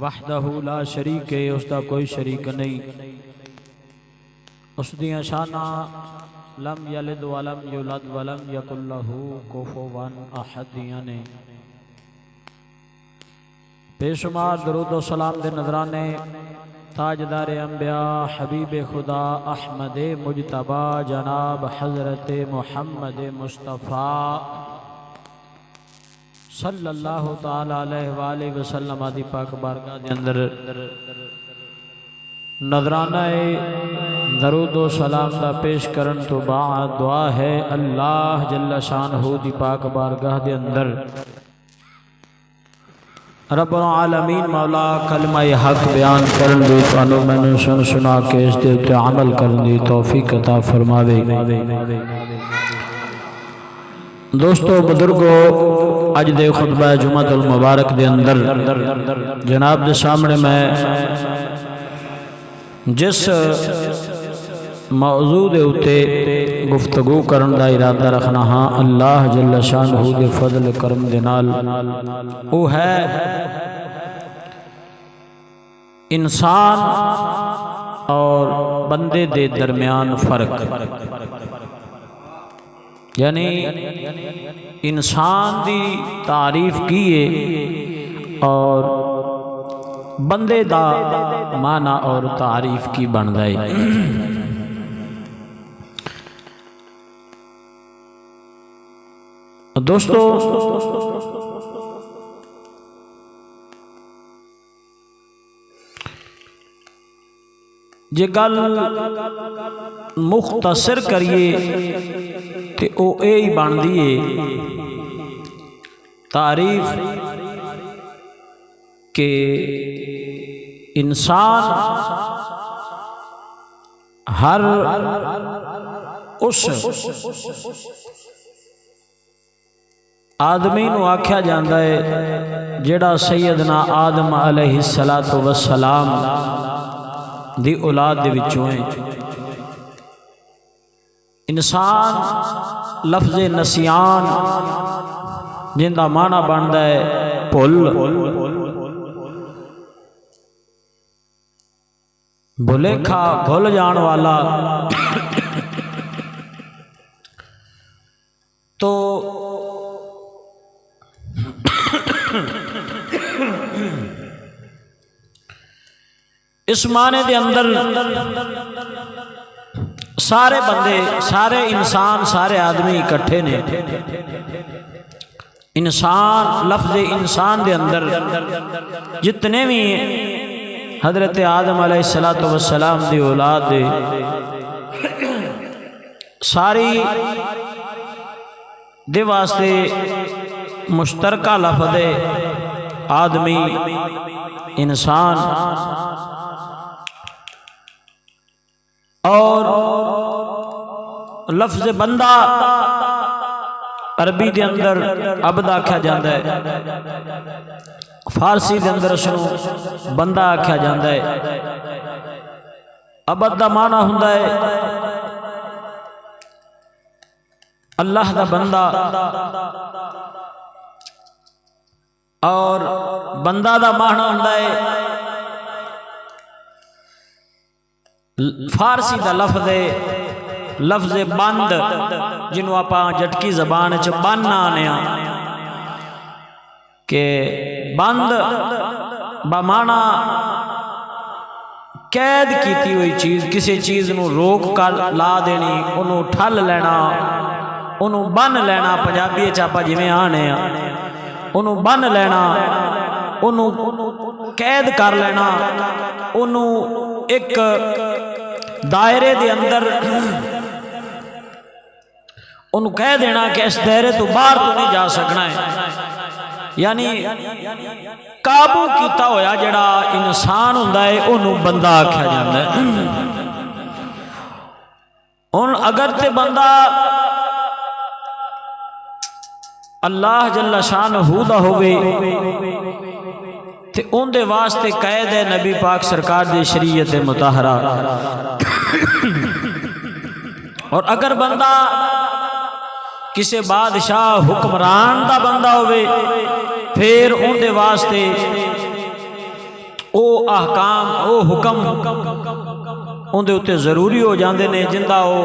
وحدہ لا شریک ہے، اس دا کوئی شریک نہیں۔ اس دیاں شاناں لم یلد ولم یولد ولم یکن لہ کفوا احد دیاں نے۔ بے شمار درود و سلام دے نذرانے تاجدار انبیاء حبیب خدا احمد مجتبی جناب حضرت محمد مصطفیٰ صلی اللہ تعالی علیہ وآلہ وسلم دی پاک بارگاہ دے اندر نذرانہ درود و سلام دا پیش کرن تو بعد دعا ہے اللہ جل شانہ دی پاک بارگاہ دے اندر رب العالمین مولا کلمہ حق بیان کرن دی تو میں نے سنا کے اس دے تے عمل کرن دی توفیق عطا فرماوے۔ دوستو بزرگو، اج دے خطبہ جمعہ المبارک دے اندر جناب دے سامنے میں جس موضوع دے اتے گفتگو کرن دا ارادہ رکھنا ہاں اللہ جل شانہ دے فضل کرم دے نال، وہ ہے انسان اور بندے دے درمیان فرق۔ یعنی انسان دی تعریف کیے اور بندے دا معنی اور تعریف کی بن گئی۔ دوستو جے گل مختصر کریے تے او اے ہی بن دیئے تعریف کہ انسان ہر اس آدمی نو آکھیا جاندہ ہے جیڑا سیدنا آدم علیہ السلام دی اولاد دے وچوں ہیں۔ انسان لفظ نسیان جن دا معنی بندا ہے بھول، بھلیکھا بھول جان والا، تو اس معنی دے اندر سارے بندے، سارے انسان، سارے آدمی اکٹھے نے۔ انسان لفظ انسان دے اندر جتنے بھی حضرت آدم علیہ السلام دی اولاد دے ساری دے واسطے مشترکہ لفظ آدمی انسان، اور لفظ بندہ عربی دے اندر عبد آکھا جاندہ ہے، فارسی دے اندر اسنو بندہ آکھا جاندہ ہے۔ عبد دا معنی ہوندا ہے اللہ دا بندہ، اور بندہ دا معنی ہوندا ہے فارسی دا لفظ بند، جنہوں آپ جٹکی زبان چ بن آنے کہ بند بمعنی قید کیتی ہوئی چیز، کسی چیز نو روک کر لا دینی، انہوں ٹھل لینا، انہوں بن لینا، پنجابی چاپا جی میں آنے انہوں بن لینا، انہوں قید کر لینا، انہوں ایک دائرے دے اندر انہوں کہہ دینا کہ اس دائرے تو باہر تو نہیں جا سکنا ہے۔ یعنی قابو کیتا ہویا جڑا انسان ہوندا ہے انہوں بندہ آکھیا جاندا ہے۔ اگر تے بندہ اللہ جل شانہ دا ہوئے تے ان دے واسطے قید ہے نبی پاک سرکار دے شریعت مطہرہ، اور اگر بندہ کسی بادشاہ حکمران دا بندہ ہوئے پھر ان دے واسطے او احکام او حکم اندے اتے ضروری ہو جاندے نے، جندہ او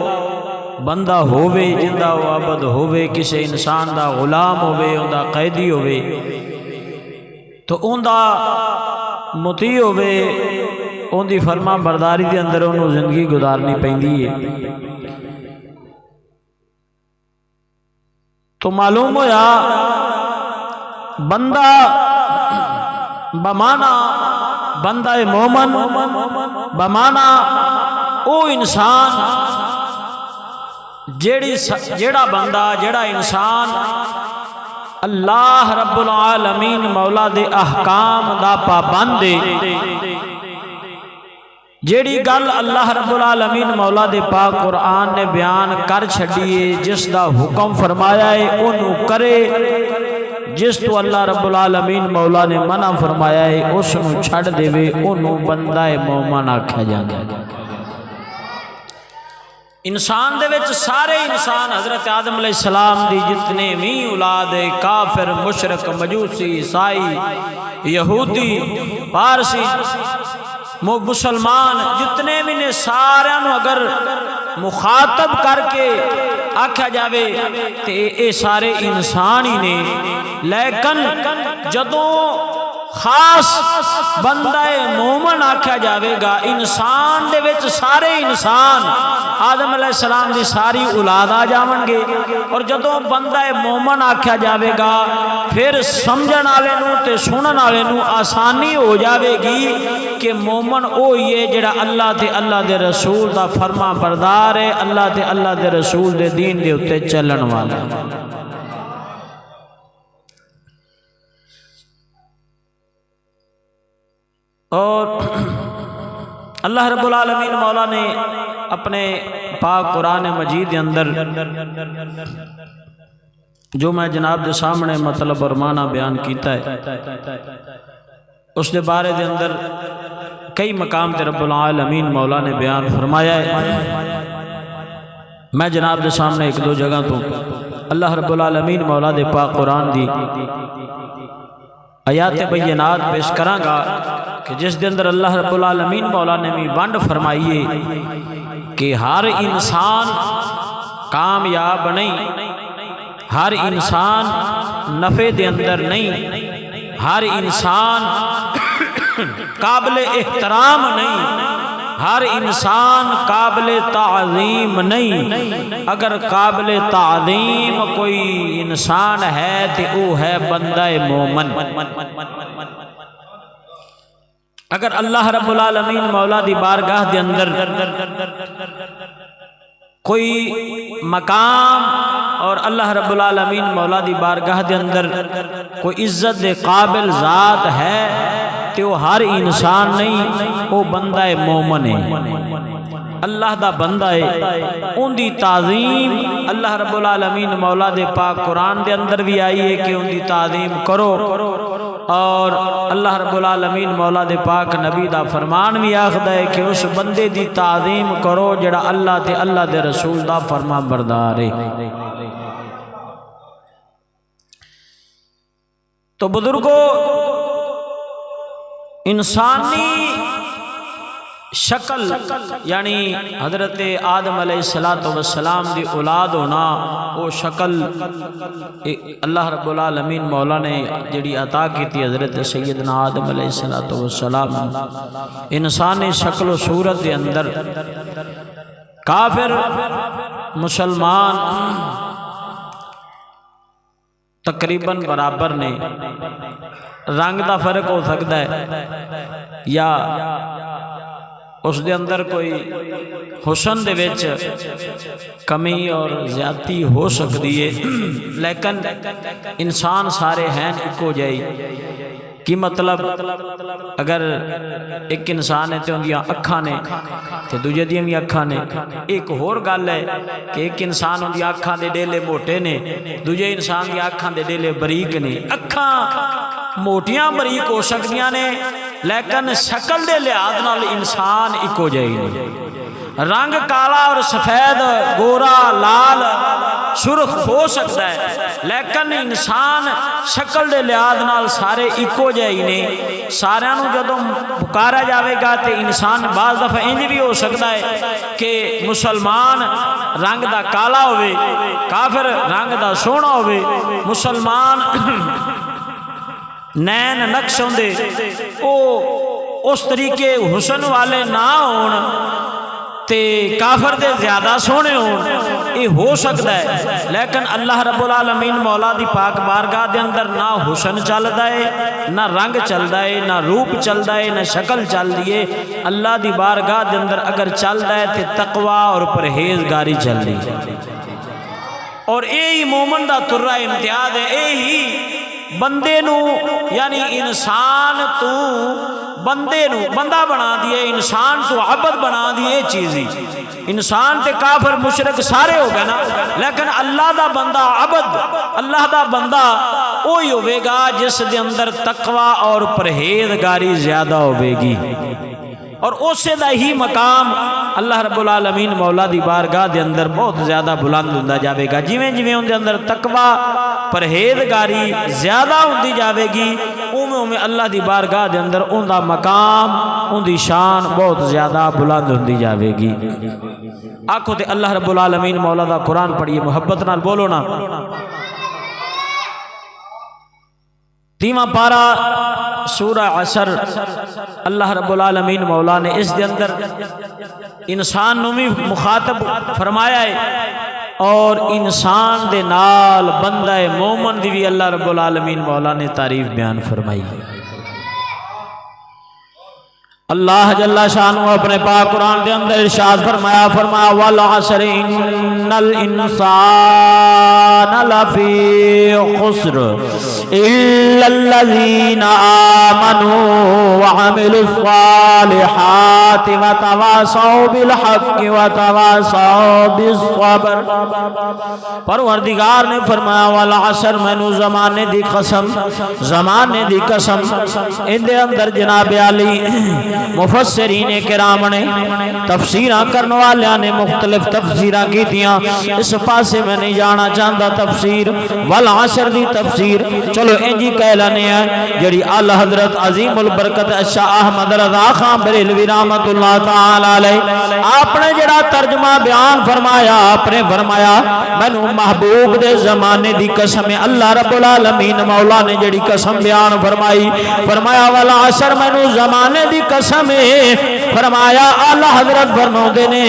بندہ ہووے، جندہ او عبد ہووے، کسی انسان دا غلام ہووے، اندہ قیدی ہووے تو اندہ مطیع ہووے، اندی فرما برداری دے اندر انہوں زندگی گزارنی پیندی ہے۔ تو معلوم ہویا بندہ بمانا بندہ مومن بمانا او انسان جیڑا بندہ جیڑا انسان اللہ رب العالمین مولا دے احکام دا پابند ہے، جیڑی گل اللہ رب العالمین مولا دے پاک قرآن نے بیان کر چھڑیے، جس دا حکم فرمایا ہے انہوں کرے، جس تو اللہ رب العالمین مولا نے منع فرمایا ہے اس نو چھڑ دے وے، انہوں بندہ مومن آکھا جاندہ۔ انسان دے وچ سارے انسان حضرت آدم علیہ السلام دی جتنے بھی اولاد کافر مشرک مجوسی عیسائی یہودی پارسی مسلمان جتنے بھی نے سارے اگر مخاطب کر کے آکھا جاوے تے اے سارے انسان ہی نے، لیکن جدوں خاص بندہ مومن آکھا جاوے گا انسان دے وچ سارے انسان آدم علیہ السلام دی ساری اولاد آ جاون گے، اور جدوں بندہ مومن آکھا جاوے گا پھر سمجھن والے نوں تے سنن والے نوں آسانی ہو جاوے گی کہ مومن اوہی ہے جڑا اللہ تے اللہ دے رسول دا فرما بردار ہے، اللہ تے اللہ دے رسول دے دین دے اتے چلن والا۔ اور اللہ رب العالمین مولا نے اپنے پاک قرآن مجید کے اندر جو میں جناب دے سامنے مطلب اور معنی بیان کیتا ہے، اس دے بارے دے اندر کئی مقام تے رب العالمین مولا نے بیان فرمایا ہے۔ میں جناب دے سامنے ایک دو جگہ تو اللہ رب العالمین مولا دے پاک قرآن دی آیات بینات پیش کراں گا کہ جس دے اندر اللہ رب العالمین مولا نے بھی ونڈ فرمائیے کہ ہر انسان کامیاب نہیں، ہر انسان نفع دے اندر نہیں، ہر انسان قابل احترام نہیں، ہر انسان قابل تعظیم نہیں۔ اگر قابل تعظیم کوئی انسان ہے تو وہ ہے بندہ مومن۔ اگر اللہ رب العالمین مولا دی بارگاہ دے اندر کوئی مقام اور اللہ رب العالمین مولا دی بارگاہ دے اندر کوئی عزت دے قابل ذات ہے تو وہ ہر انسان نہیں، وہ بندہ مومن ہے، اللہ دا بندہ ہے۔ ان دی تعظیم اللہ رب العالمین مولا دے پاک قرآن دے اندر بھی آئی ہے کہ ان دی تعظیم کرو، اور اللہ رب العالمین مولا دے پاک نبی دا فرمان بھی آخدا ہے کہ اس بندے دی تعظیم کرو جڑا اللہ تے اللہ دے رسول دا فرما بردار ہے۔ تو بزرگو، انسانی شکل یعنی حضرت آدم علیہ السلام دی اولاد ہونا، وہ شکل اللہ رب العالمین مولا نے جڑی عطا کی تھی حضرت سیدنا آدم علیہ السلام، انسانی شکل و صورت دے اندر کافر مسلمان تقریباً برابر نے، رنگ دا فرق ہو سکتا ہے یا اس دے اندر کوئی حسن دے وچ کمی اور زیادتی ہو سکتی ہے، لیکن انسان سارے ہیں اکو جائی۔ کی مطلب اگر ایک انسان ہے تو اندیاں اکھاں نے تے دوجے دیاں بھی اکھاں نے، ایک اور گل ہے کہ ایک انسان اندیاں اکھاں دے ڈیلے موٹے نے، دوجے انسان دی اکھاں دے ڈیلے بریک نے۔ اکھاں موٹیاں بریک ہو سکتیاں نے لیکن شکل دے لحاظ نال انسان اکو جائی نے، رنگ کالا اور سفید، گورا، لال، سرخ ہو سکتا ہے لیکن انسان شکل دے لحاظ نال سارے ایکو جہے ہی نے سارے نو جدوں پکارا جاوے گا تے انسان بعض دفعہ انج بھی ہو سکتا ہے کہ مسلمان رنگ دا کالا ہوئے کافر رنگ دا سونا ہوئے مسلمان نین نقش ہوندے او اس طریقے حسن والے نہ ہون تے کافر دے زیادہ سونے ہون یہ ہو سکتا ہے لیکن اللہ رب العالمین مولا دی پاک بارگاہ دے اندر نہ حسن چلدا ہے نہ رنگ چلدا ہے نہ روپ چلدا ہے نہ شکل چلدی ہے اللہ دی بارگاہ دے اندر اگر چلدا ہے تے تقوی اور پرہیزگاری چلدی اور یہی مومن دا ترا امتیاز ہے یہی بندے نو یعنی انسان تو بندے نو بندہ بنا دیے انسان تو عبد بنا دیے چیزی انسان تے کافر مشرک سارے ہو گئے نا لیکن اللہ دا بندہ عبد اللہ دا بندہ وہی ہوئے گا جس دے اندر تقوی اور پرہیزگاری زیادہ ہوئے گی اور اسے دا ہی مقام اللہ رب العالمین مولا دی بارگاہ دے اندر بہت زیادہ بلند ہوندا جاوے گا جویں جویں ان دے اندر تقوی پرہیزگاری زیادہ ہوندی جاوے گی اوویں اوویں اللہ دی بارگاہ دے اندر ان دا مقام ان دی شان بہت زیادہ بلند ہوندی جاوے گی آکھو تے اللہ رب العالمین مولا دا قرآن پڑھیے محبت نال بولو نا 3واں پارا سورہ عصر اللہ رب العالمین مولا نے اس دے اندر انسان نو بھی مخاطب فرمایا ہے اور انسان دے نال بندہ مومن دی بھی اللہ رب العالمین مولا نے تعریف بیان فرمائی ہے اللہ جل شانہ اپنے پاک قرآن دے اندر ارشاد فرمایا والعصر ان الانسان لفی خسر الا الذین آمنوا وعملوا الصالحات وتواصوا بالحق وتواصوا بالصبر پروردگار نے فرمایا والعصر مینوں زمانے دی قسم ان دے اندر جناب علی مفسرین کرام نے تفسیراں کرنے والیاں نے مختلف تفسیراں کی دیاں اس پاسے میں نہیں جانا چاہتا تفسیر والعصر دی تفسیر چلو انجی کہہ لینے ہیں جڑی اعلی حضرت عظیم البرکت شاہ احمد رضا خان بریلوی رحمت اللہ تعالی علیہ آپ نے جڑا ترجمہ بیان فرمایا آپ نے فرمایا مینوں محبوب دے زمانے دی قسم اللہ رب العالمین مولا نے جڑی قسم بیان فرمایا والعصر مینوں زمانے دی قسم فرمایا اعلی حضرت فرماؤندے نے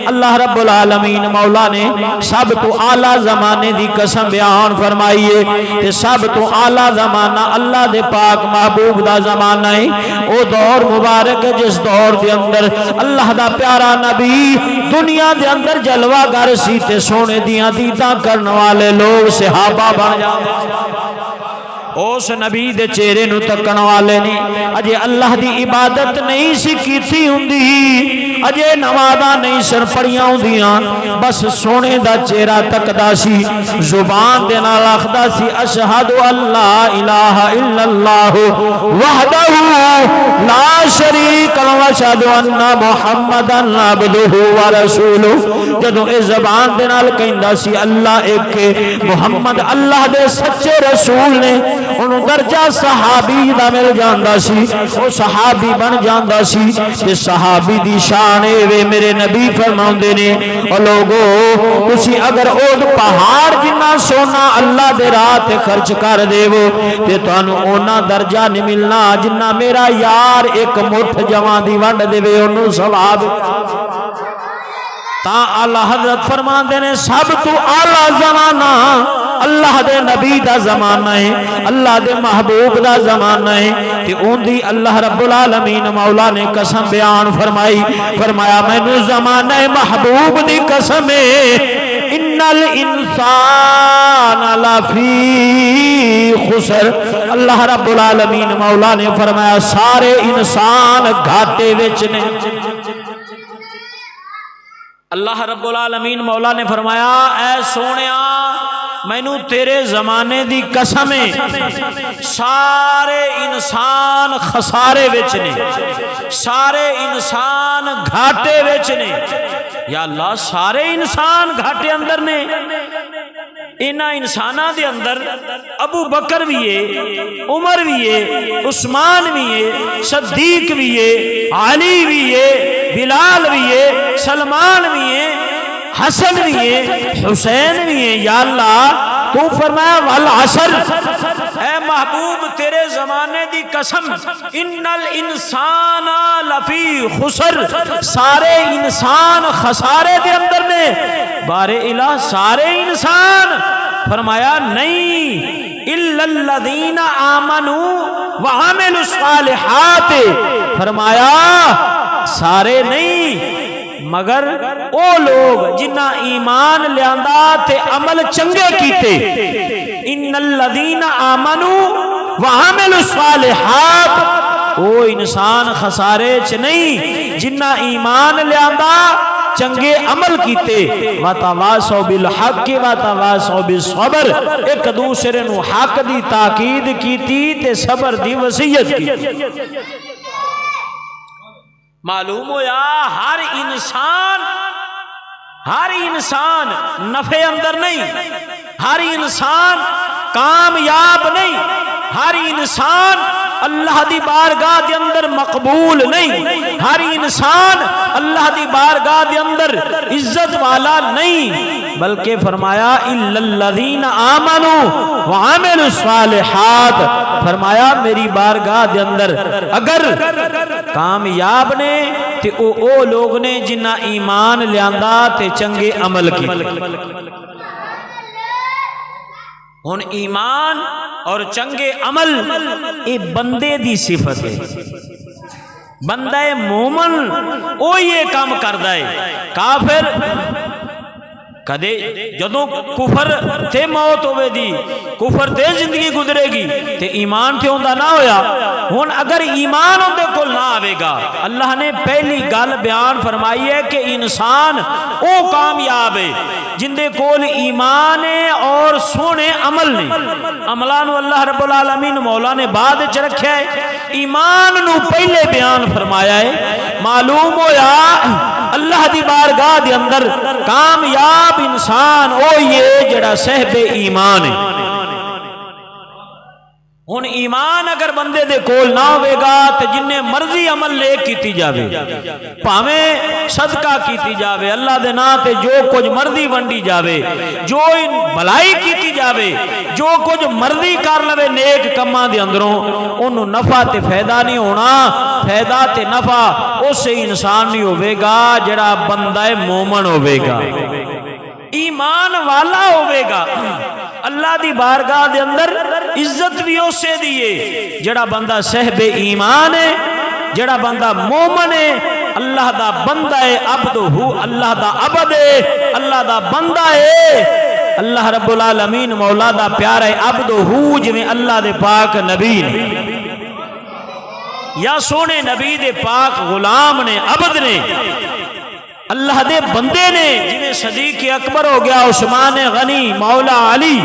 اللہ رب العالمین مولا نے سب تو اعلی زمانے دی قسم بیان فرمائی ہے تے سب تو اعلی زمانہ اللہ دے پاک محبوب دا زمانہ ہے او دور مبارک جس دور دے اندر اللہ دا پیارا نبی دنیا دے اندر جلوہ گر سی تے سونے دیاں دیداں کرنے والے لوگ صحابہ بن جاندے اس نبی دے چہرے نو تکن والے نے اجے اللہ دی عبادت نہیں سی کیتی ہوندی اجے نمازاں نہیں سر پڑیاں ہوندیاں بس سونے دا چہرہ تکدا سی زبان دے نال آکھدا سی اشہد اللہ الہ الا اللہ وحدہ لا شریک لہ واشہد ان محمدا عبدہ ورسولہ جدوں اس زبان دے نال کہندا سی اللہ ایک محمد اللہ دے سچے رسول نے انہوں درجہ صحابی دا مل جاندہ سی وہ صحابی بن جاندہ سی کہ صحابی دی شان وے میرے نبی فرماؤندے نے اور لوگو تسی اگر اود پہاڑ جنہ سونا اللہ دے راہ خرچ کر دے وہ تے تانوں اونا درجہ نہیں ملنا جنہ میرا یار ایک مٹھ جوان دی ونڈ دے وے انہوں ثواب تا اللہ حضرت فرماندے نے سب تو اعلیٰ زمانہ اللہ دے نبی دا زمانہ ہے اللہ دے محبوب دا زمانہ ہے کہ اون دی اللہ رب العالمین مولا نے قسم بیان فرمایا مینوں زمانہ محبوب دی قسم ہے ان الانسان لفی خسر اللہ رب العالمین مولا نے فرمایا سارے انسان گھاٹے وچ نے اللہ رب العالمین مولا نے فرمایا اے سونیا مینوں تیرے زمانے دی قسم سارے انسان خسارے وچ نے سارے انسان گھاٹے وچ نے یا اللہ سارے انسان گھاٹے اندر نے انہاں انساناں دے اندر ابو بکر بھی ہے، عمر بھی ہے، عثمان بھی ہے، صدیق بھی ہے، علی بھی ہے، بلال بھی ہے، سلمان بھی ہے، حسن بھی ہے، حسین بھی ہے۔ یا اللہ تو فرمایا والعصر، اے محبوب تیرے زمانے دی قسم، ان الانسان لفی خسر، سارے انسان خسارے دے اندر نے۔ بارے الہ سارے انسان؟ فرمایا نہیں، الا الذین آمنوا وعملوا الصالحات، فرمایا سارے نہیں مگر او لوگ جنہ ایمان لیاندا تے عمل چنگے کیتے۔ ان الذین آمنوا وعملوا الصالحات، او انسان خسارے چ نہیں جنہ ایمان لیاندا چنگے عمل کیتے۔ وتواصوا بالحق وتواصوا بالصبر، ایک دوسرے نو حق دی تاکید کیتی تے صبر دی وصیت کی۔ معلوم ہویا ہر انسان نفع اندر نہیں، ہر انسان کامیاب نہیں، ہر انسان اللہ دی بارگاہ دے اندر مقبول نہیں، ہر انسان اللہ دی بارگاہ دے اندر عزت والا نہیں، بلکہ فرمایا الا الذین آمنوا وعملوا الصالحات، فرمایا میری بارگاہ دے اندر اگر کامیاب نے تے او لوگ نے جنہ ایمان لیاندا تے چنگے عمل کی۔ ہن ایمان اور چنگے عمل اے بندے دی صفت ہے۔ بندہ مومن او یہ کام کردا ہے۔ کافر کدے جدوں کفر تے موت ہوے دی، کفر تے زندگی گزرے گی تے ایمان تے ہوندا نہ ہویا۔ ہن اگر ایمان اندے کول نہ آوے گا، اللہ نے پہلی گل بیان فرمائی ہے کہ انسان او کامیاب ہے جن دے کول ایمان ہے اور سونے عمل نے۔ عملاں نو اللہ رب العالمین مولا نے بعد وچ رکھیا ہے، ایمان نو پہلے بیان فرمایا ہے۔ معلوم ہویا اللہ دی بارگاہ دے اندر کامیاب انسان او یہ جڑا صاحب ایمان ہے۔ ہن ایمان اگر بندے دے کول نہ ہوئے گا تے جننے مرضی عمل لے کیتی جاوے، پاویں صدقہ کیتی جاوے، اللہ دے نا تے جو کچھ مرضی ونڈی جاوے، جو بھلائی کیتی جاوے، جو کچھ مرضی کر لوے نیک کماں دے اندروں، انہوں نفع تے فائدہ نہیں ہونا۔ فائدہ تے نفع اس انسان نہیں ہوئے گا جڑا بندہ مومن ہوئے گا، ایمان والا ہوئے گا۔ اللہ دی بارگاہ دے اندر عزت بھی اسے دیئے جڑا بندہ صاحب ایمان ہے، جڑا بندہ مومن ہے، اللہ دا بندہ ہے، عبدہ، اللہ دا عبد ہے، اللہ دا بندہ ہے، اللہ رب العالمین مولا دا پیارا ہے، عبدہ جویں اللہ دے پاک نبی نے یا سونے نبی دے پاک غلام نے، عبد نے، اللہ دے بندے نے، جنہیں صدیق اکبر ہو گیا، عثمان غنی، مولا علی،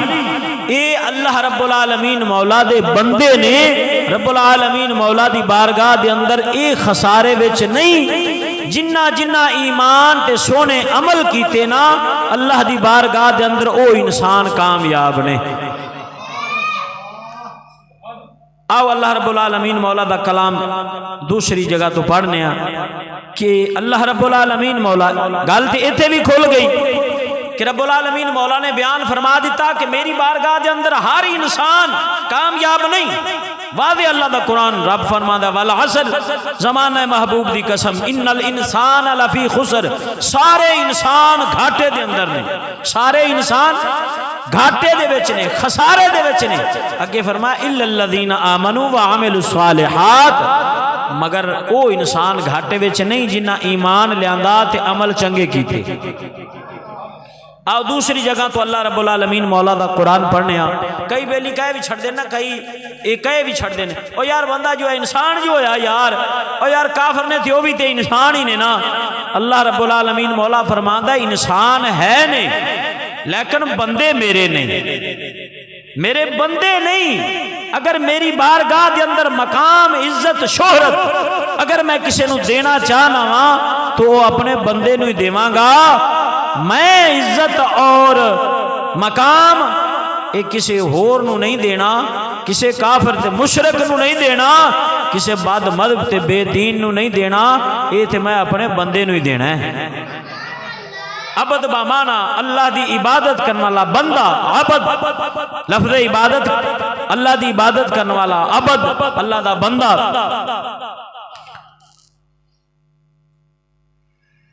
اے اللہ رب العالمین مولا دے بندے نے۔ رب العالمین مولا دی بارگاہ دے اندر اے خسارے وچ نہیں، جنہ جنہ ایمان تے سونے عمل کیتے نا، اللہ دی بارگاہ دے اندر او انسان کامیاب نے۔ آؤ اللہ رب العالمین مولا دا کلام دوسری جگہ تو پڑھنے کہ اللہ رب العالمین مولا گل تے ایتھے بھی کھل گئی کہ رب العالمین مولا نے بیان فرما دیتا کہ میری بارگاہ دے اندر ہر انسان کامیاب نہیں۔ واضح اللہ دا قرآن رب فرماتا والعصر، زمانہ محبوب دی قسم، ان الانسان لفی خسر، سارے انسان گھاٹے دے اندر نے، سارے انسان گھاٹے دے وچ نے، خسارے دے وچ نے۔ اگے فرمایا الا الذین آمنوا وعملوا الصالحات، مگر او انسان گھاٹے وچ نہیں جنہ ایمان لیاندا تے عمل چنگے کیتے۔ آؤ دوسری جگہ تو اللہ رب العالمین مولا دا قرآن پڑھنے کئی بیلی کہے بھی چھڑ دینا، کئی کہے بھی چھڑ دینا، او یار بندہ جو ہے انسان جو ہے یار، او یار کافر نے تھے وہ بھی تے انسان ہی نے نا۔ اللہ رب العالمین مولا فرماندا ہے انسان ہے نے لیکن بندے میرے نہیں، میرے بندے نہیں۔ اگر میری بارگاہ دے اندر مقام، عزت، شہرت اگر میں کسی نو دینا چاہنا ہاں تو اپنے بندے نو ہی دیواں گا۔ میں عزت اور مقام یہ کسی ہور نو نہیں دینا، کسی کافر تے مشرک نو نہیں دینا، کسی بد مذہب تے بے دین نو نہیں دینا، یہ تے میں اپنے بندے نو ہی دینا ہے۔ عبد بامانا اللہ دی عبادت کرنے والا بندہ، عبد لفظ عبادت اللہ دی عبادت کرنے والا، عبد اللہ دا بندہ۔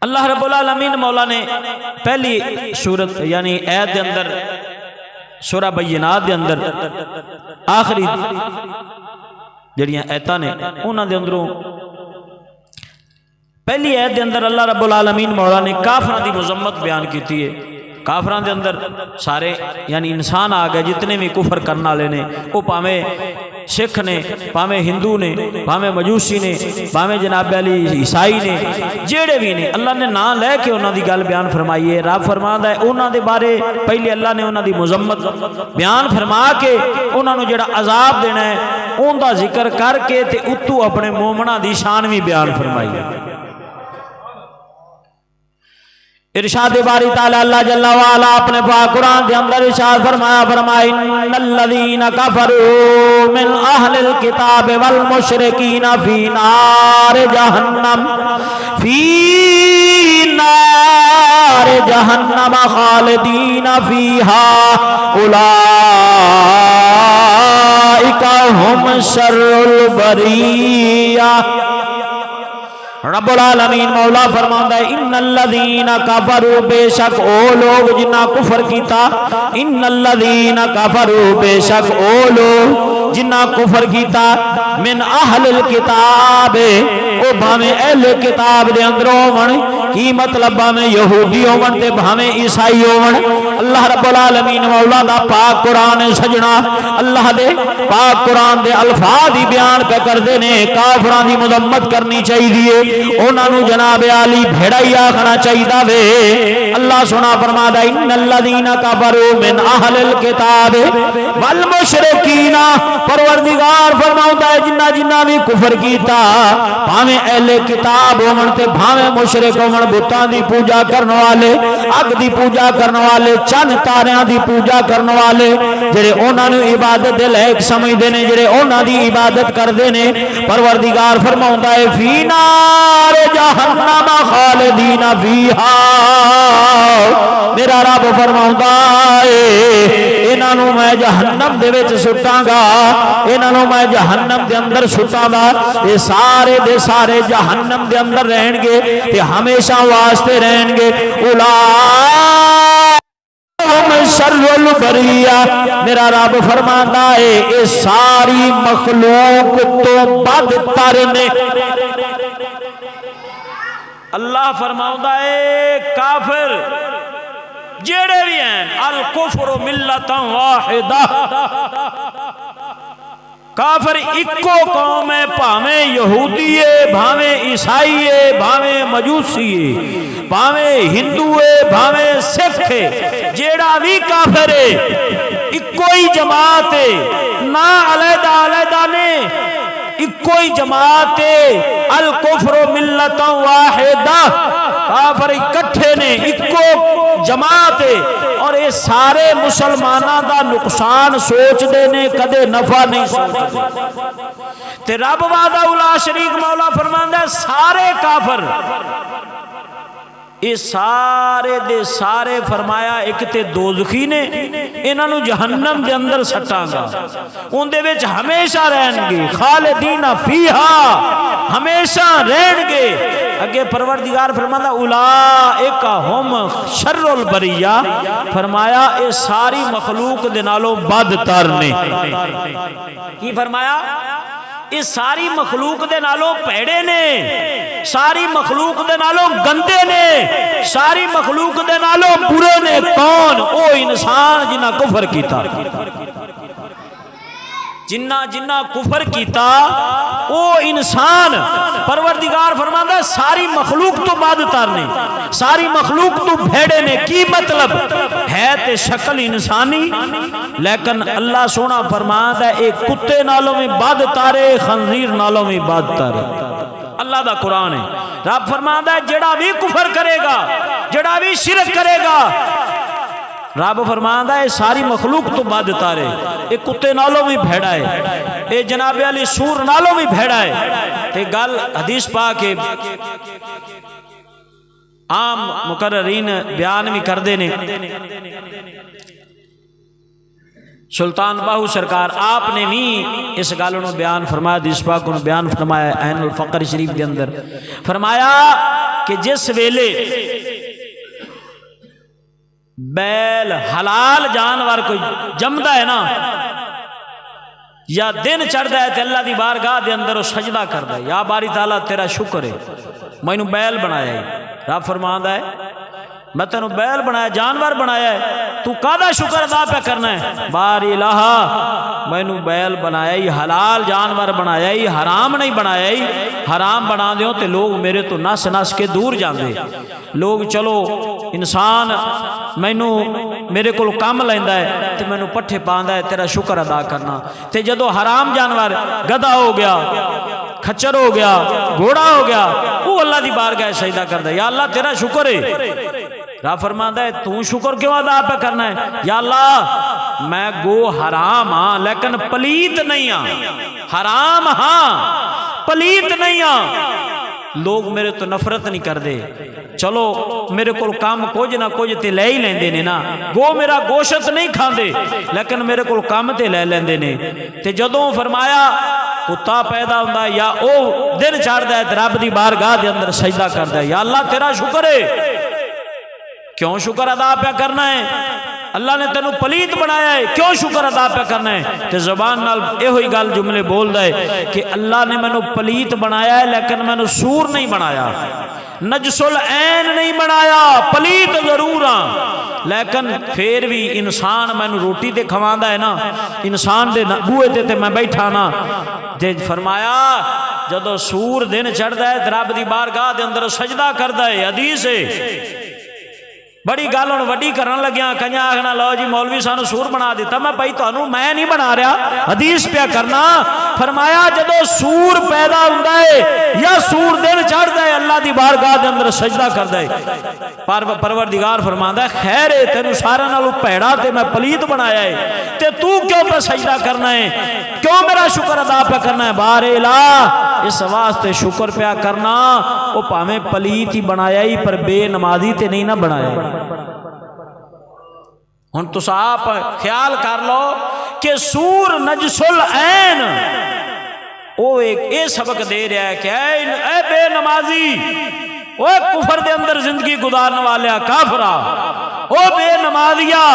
اللہ رب العالمین مولا نے پہلی سورت یعنی آیت دے اندر سورہ بینات دے اندر آخری جڑیاں آیتاں نے انہاں دے اندروں پہلی آیت دے اندر اللہ رب العالمین مولا نے کافراں دی مذمت بیان کیتی ہے۔ کافراں دے اندر سارے یعنی انسان آ گئے جتنے بھی کفر کرنے والے نے، وہ پاویں سکھ نے، پاویں ہندو نے، پاویں مجوسی نے، پاویں جناب علی عیسائی نے، جیڑے بھی نے اللہ نے نام لے کے انہاں دی گل بیان فرمائی ہے۔ رب فرماندا ہے انہاں دے بارے پہلے اللہ نے انہاں دی مذمت بیان فرما کے انہاں نو جڑا عذاب دینا ہے اون دا ذکر کر کے تے اتو اپنے مومناں دی شان بھی بیان فرمائی ہے۔ ارشاد باری تعالی اللہ جل وعلا اپنے پاک قرآن دے اندر ارشاد فرمایا ان الذین کفروا من اہل الکتاب والمشرکین فی نار جہنم خالدین فیہا اولئک هم شر البریہ۔ رب العالمین مولا فرماندا ہے ان الذین کفروا، بے شک او لوگ جنہاں کفر کیتا، ان الذین کفروا بے شک او لوگ جنہاں کفر کیتا، من اہل الکتاب او بھاویں اہل کتاب دے اندر ہون، کی مطلب بھاویں یہودی ہون تے بھاویں عیسائی ہون۔ اللہ رب العالمین مولا دا پاک قرآن سجنا اللہ دے پاک قرآن دے الفاظ ہی بیان پہ کردے نے، کافراں دی مذمت کرنی چاہیے، انہاں نو جناب عالی بھیڑا ہی آکھنا چاہیے وے۔ اللہ سنا فرمادا ان الذین کفروا من اہل الکتاب والمشرکین، پروردگار فرماوندا ہے جنہ جنہ بھی کفر کیتا، بھاویں اہل کتاب ہون تے بھاویں مشرک ہون، بتاں دی پوجا کرنے والے، اگ دی پوجا کرنے والے، چند تاریاں دی پوجا کرنے والے، جڑے انہاں نو عبادت دے لائق سمجھدے نے، جڑے انہاں دی عبادت کردے نے، پروردگار فرماوندا ہے فی نار جہنم خالدین فیہا، میرا رب فرماوندا ہے انہاں نو میں جہنم دے وچ سٹاں گا، انہاں نو میں جہنم دے اندر سٹاں گا، یہ سارے دے سارے جہنم دے اندر رہن گے تے ہمیشہ واسطے رہن گے۔ شر البریہ، میرا رب فرماتا ہے یہ ساری مخلوق تو بدتر نے۔ اللہ فرماتا ہے کافر جیڑے بھی ہیں الکفر ملت واحدہ، کافر اکو قوم ہے، بھاویں یہودی ہے، بھاویں عیسائی ہے، بھاویں مجوسی ہے، بھاویں ہندو ہے، بھاویں سکھ ہے، جیڑا بھی کافر ہے اکو ہی جماعت ہے، نہ علیحدہ علیحدہ نے، اکو ہی جماعت ہے، الکفر ملت واحدہ، کافر اکٹھے نے، اکو جماعت ہے، اور یہ سارے مسلمانوں دا نقصان سوچ دے نے، کدے نفع نہیں سوچ دے۔ تے رب وحدہ لا شریک مولا فرماندا ہے سارے کافر، یہ سارے دے سارے فرمایا ایک تے دوزخی نے، انہاں نو جہنم دے اندر سٹاں گا، ان دے وچ ہمیشہ رہن گے، خالدین فیہا، ہمیشہ رہن گے۔ اگے پروردگار فرماتا اولئک ہم شر البریہ، فرمایا اے ساری مخلوق دے نالوں بدتر نے۔ کی فرمایا؟ یہ ساری مخلوق دے نالوں پیڑے نے، ساری مخلوق دے نالوں گندے نے، ساری مخلوق دے نالوں برے نے۔ کون؟ او انسان جنہ کفر کیتا، جنہ کفر کیتا او انسان، پروردگار فرماندا ہے ساری مخلوق تو بدتر نے، ساری مخلوق تو بھیڑے نے۔ کی مطلب ہے تے شکل انسانی، لیکن اللہ سونا فرماندا ہے ایک کتے نالوں میں بدتر ہے، خنزیر نالوں میں بدتر ہے۔ اللہ دا قرآن ہے، رب فرماندا ہے جڑا بھی کفر کرے گا، جڑا بھی شرک کرے گا، رب فرماندا ہے ساری مخلوق تو بد تارے، یہ کتے نالوں بھی بھیڑا ہے، یہ جناب علی سور نالوں بھی بھیڑا ہے۔ تے گل حدیث پاک کے عام مقررین بیان بھی کردے نے۔ سلطان باہو سرکار آپ نے بھی اس گل نو بیان فرمایا، حدیث پاک نو بیان فرمایا عین الفقر شریف کے اندر، فرمایا کہ جس ویلے بیل حلال جانور کوئی جمدا ہے نا یا دن چڑھدا ہے تے اللہ دی بارگاہ دے اندر وہ سجدہ کردا ہے، یا باری تعالیٰ تیرا شکر ہے مینوں بیل بنایا ہے۔ رب فرماندا ہے میں تینوں بیل بنایا، جانور بنایا ہے، تو کادا شکر ادا پہ کرنا ہے؟ باری الہ مینوں بیل بنایا ہی، حلال جانور بنایا ہی، حرام نہیں بنایا ہی۔ حرام بنا دیو تے لوگ میرے تو نس نس کے دور جاندے، لوگ چلو انسان مینوں میرے کول کام لیندا ہے تے مینوں پٹھے پاندا ہے تیرا شکر ادا کرنا، تے جدو حرام جانور گدھا ہو گیا، کھچر ہو گیا، گھوڑا ہو گیا، وہ اللہ دی بارگاہ سجدہ کردا ہے، یا اللہ تیرا شکر ہے۔ رب فرماندا ہے تو شکر کیوں ادا پہ کرنا ہے؟ یا اللہ میں گو حرام ہاں لیکن پلیت نہیں ہاں، حرام ہاں پلیت نہیں ہاں، لوگ میرے تو نفرت نہیں کر دے، چلو میرے کول کام کچھ نہ کچھ تے لے ہی لیندے نے نا، گو میرا گوشت نہیں کھاندے لیکن میرے کول کام تے لے لیندے نے۔ تے جدوں فرمایا کتا پیدا ہوندا ہے یا او دن چڑھدا ہے تے رب دی بارگاہ دے اندر سجدہ کردا ہے، یا اللہ تیرا شکر ہے۔ کیوں شکر ادا پہ کرنا ہے؟ اللہ نے تینوں پلیت بنایا ہے، کیوں شکر ادا پہ کرنا ہے؟ تے زبان نال اے ہوئی گل جملے بولدا ہے کہ اللہ نے مینوں پلیت بنایا ہے لیکن مینوں سور نہیں بنایا، نجس العین نہیں بنایا، پلیت ضرور ہاں لیکن پھر بھی انسان مینوں روٹی تے کھواندا ہے نا، انسان دے بوئے تے میں بیٹھا نا، تے فرمایا جدو سور دن چڑھدا ہے رب دی بارگاہ دے اندر سجدہ کردا ہے۔ حدیث ہے بڑی گل ہوں وڈی کرن لگیا، کنیا آخنا لو جی مولوی سانو سور بنا دیتا، میں بھائی تانوں میں نہیں بنا رہا، حدیث پہ کرنا۔ فرمایا جدو سور پیدا ہوندا ہے یا سور دن چڑھدا ہے اللہ دی بارگاہ دے اندر سجدہ کردا ہے، پروردگار فرماندا ہے خیر ہے تینوں سارا نالوں پیڑا تے میں پلیت بنایا ہے تے تو کیوں پہ سجدہ کرنا ہے، کیوں میرا شکر ادا پہ کرنا ہے؟ بار الہ اس واسطے شکر پہ کرنا، وہ پاویں پلیت ہی بنایا ہی پر بے نمازی تے نہیں نہ بنایا۔ ہن تساں آپ خیال کر لو کہ سور نجس العین وہ ایک سبق دے رہا ہے کہ اے بے نمازی، او کفر دے اندر زندگی گزارنے والیا کافرا، او بے نمازیا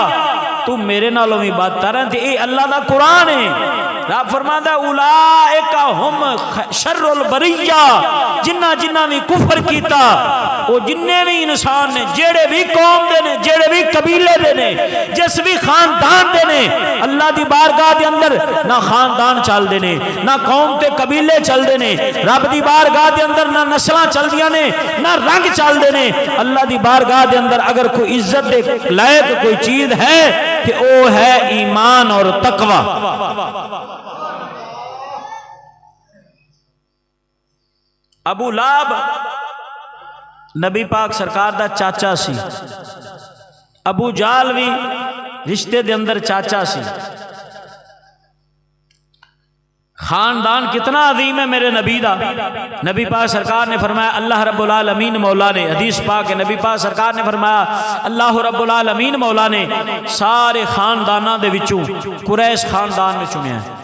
تو میرے نالوں بھی بدتر ہے، تے اے اللہ دا قرآن ہے۔ رب فرماندا ہے اولئک ہم شر البریہ، جنہ جنہ بھی کفر کیتا وہ جننے بھی انسان نے، جیڑے بھی قوم دے نے، جیڑے بھی قبیلے دے نے، جس بھی خاندان دے نے، اللہ دی بارگاہ دے اندر نہ خاندان چل دے نے، نہ قوم تے قبیلے چل دے نے، رب دی بارگاہ دے اندر نہ نسلاں چل دیاں نے، نہ رنگ چل دے نے۔ اللہ دی بارگاہ دے اندر اگر کوئی عزت دے لائق کوئی چیز ہے کہ وہ ہے ایمان اور تقوی۔ ابو لہب نبی پاک سرکار دا چاچا سی، ابو جہل بھی رشتے دے اندر چاچا سی۔ خاندان کتنا عظیم ہے میرے نبی دا، نبی پاک سرکار نے فرمایا اللہ رب العالمین مولا نے، حدیث پاک نبی پاک سرکار نے فرمایا اللہ رب العالمین مولا نے سارے خانداناں دے وچوں قریش خاندان میں چنیا ہے،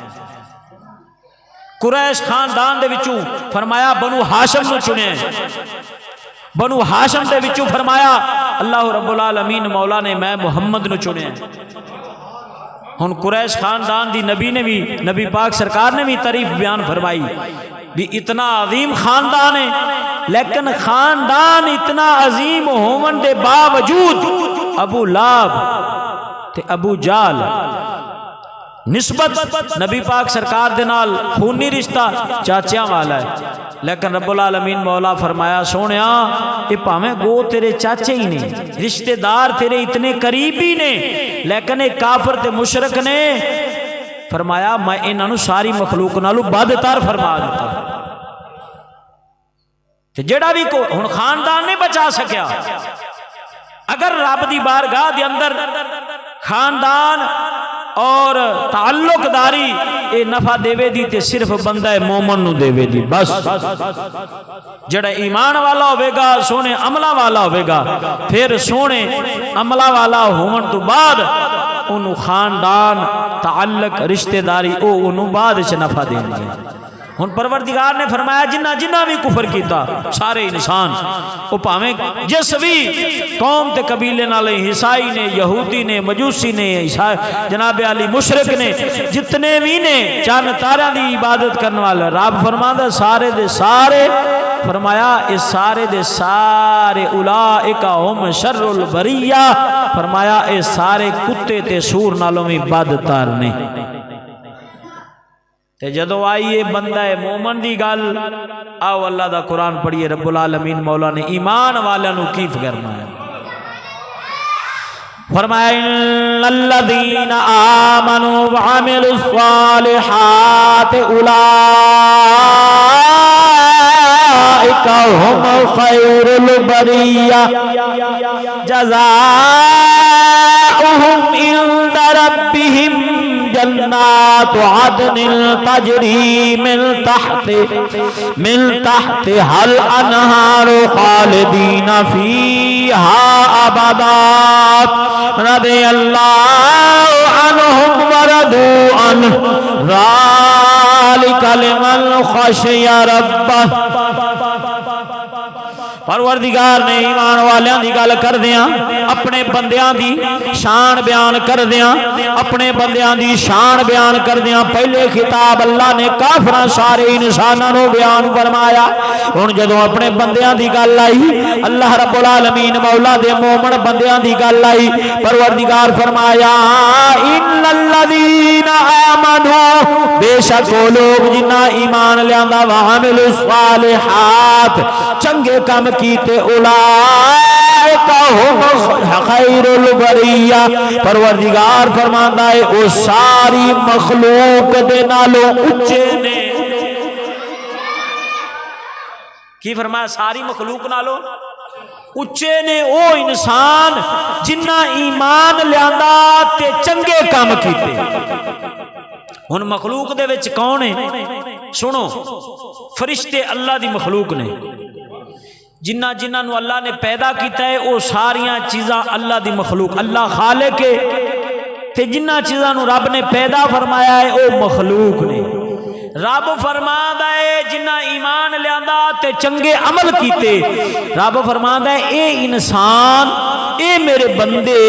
قریش خاندان دے وچوں فرمایا بنو ہاشم نو چنے، بنو ہاشم دے وچوں فرمایا اللہ رب العالمین مولا نے میں محمد نو چنے۔ ہن قریش خاندان دی نبی نے بھی، نبی پاک سرکار نے بھی تعریف بیان فرمائی بھی اتنا عظیم خاندان ہے، لیکن خاندان اتنا عظیم ہون دے باوجود ابو لہب تے ابو جہل نسبت نبی پاک سرکار دے نال خونی رشتہ چاچیاں والا ہے، لیکن رب العالمین مولا فرمایا سونیا یہ پاویں گو تیرے چاچے ہی نے، رشتہ دار تیرے اتنے قریبی نے، لیکن ایک کافر تے مشرک نے فرمایا میں انہاں نو ساری مخلوق نالوں بدتر فرما دیتا، تے جڑا بھی ہن خاندان نہیں بچا سکیا۔ اگر رب دی بارگاہ دے اندر خاندان اور تعلق داری اے نفع دیوے دی تے صرف بندہ مومن نو دیوے دی بس. جڑا ایمان والا ہوئے گا سونے عملہ والا ہوئے گا پھر سونے عملہ والا ہون تو بعد انہوں خاندان تعلق رشتہ داری انہوں بعد سے نفع دیں گے. ہن پروردگار نے فرمایا جنہ بھی کفر کیتا سارے انسان وہ پاویں جس بھی قوم تے قبیلے نالے عیسائی نے یہودی نے مجوسی نے جناب علی مشرک نے جتنے بھی نے چاند تارا دی عبادت کرنے والے رب فرماتا سارے دے سارے فرمایا اس سارے دے سارے اولئک ہم شر البریہ فرمایا اس سارے کتے تے سور نالوں میں بدتر نے. تے جدو آئیے بندہ مومن دی گل آؤ اللہ دا قرآن پڑھیے. رب العالمین مولا نے ایمان والوں کی فرمایا فرمایا ان الذین آمنوا وعملوا الصالحات اولئک هم خیر البریہ جزاؤہم عند ربہم جنات عدن تجری من تحتها الانہار خالدین فیہا ابدا رضی اللہ عنہم ورضوا عنہ ذالک لمن خشی ربہ. پروردگار نے ایمان والیاں دی گل کر دیاں اپنے بندیاں دی شان بیان کر دیاں اپنے بندیاں دی شان بیان کر دیاں پہلے خطاب اللہ نے کافراں سارے انساناں نو بیان فرمایا. ہن جدوں اپنے بندیاں دی گل آئی اللہ رب العالمین مولا دے مومن بندیاں دی گل آئی پروردگار فرمایا ان الذین آمنوا بے شک وہ لوگ جنہاں ایمان لیاندا وعملوا الصالحات چنگے کام کیتے اولئک ہم خیر البریہ پروردگار فرماندا ہے او ساری مخلوق دے نالوں اونچے نے. کی فرمایا ساری مخلوق نالوں اونچے نے او انسان جنہ ایمان لیاندا تے چنگے کام کیتے. ہن مخلوق دے وچ کون ہے سنو فرشتے اللہ دی مخلوق نے جنہ نو اللہ نے پیدا کیتا ہے وہ ساریاں چیزاں اللہ دی مخلوق اللہ خالق ہے تے جنہ چیزاں نو رب نے پیدا فرمایا ہے وہ مخلوق نے. رب فرماندا ہے جنہ ایمان لیاندا تے چنگے عمل کیتے رب فرماندا ہے اے انسان اے میرے بندے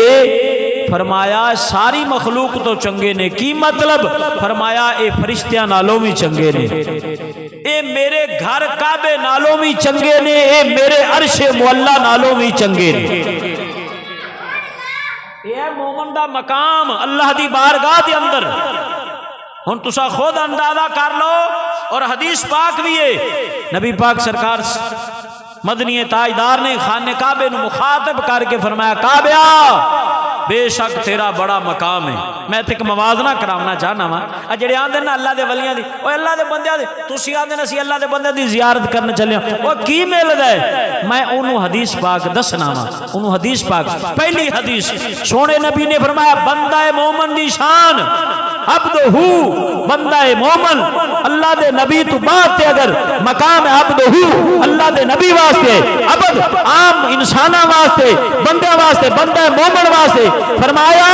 فرمایا ساری مخلوق تو چنگے نے. کی مطلب فرمایا اے فرشتیاں نالوں بھی چنگے نے اے میرے گھر کعبے نالوں بھی چنگے نے اے میرے عرش معلا نالوں بھی چنگے نے. اے مومن دا مقام اللہ دی بارگاہ دے اندر. ہن تسا خود اندازہ کر لو اور حدیث پاک بھی ہے نبی پاک سرکار مدنی تاجدار نے خانہ کعبے نو مخاطب کر کے فرمایا کعبہ بے شک تیرا بڑا مقام ہے. میں تے ایک موازنہ کراونا چاہنا وا جڑے آندے نا اللہ دے ولیاں دی او اللہ دے بندیاں دی تسی آندے نا اسی اللہ دے بندیاں دی زیارت کرنے چلے او کی ملدا ہے. میں اونوں حدیث پاک دسنا وا اونوں حدیث پاک پہلی حدیث سونے نبی نے فرمایا بندہ مومن دی شان عبد ہو بندہ مومن اللہ دے نبی تو بعد تے اگر مقام عبد ہو اللہ دے نبی واسطے عبد عام انساناں واسطے بندے واسطے بندہ مومن واسطے فرمایا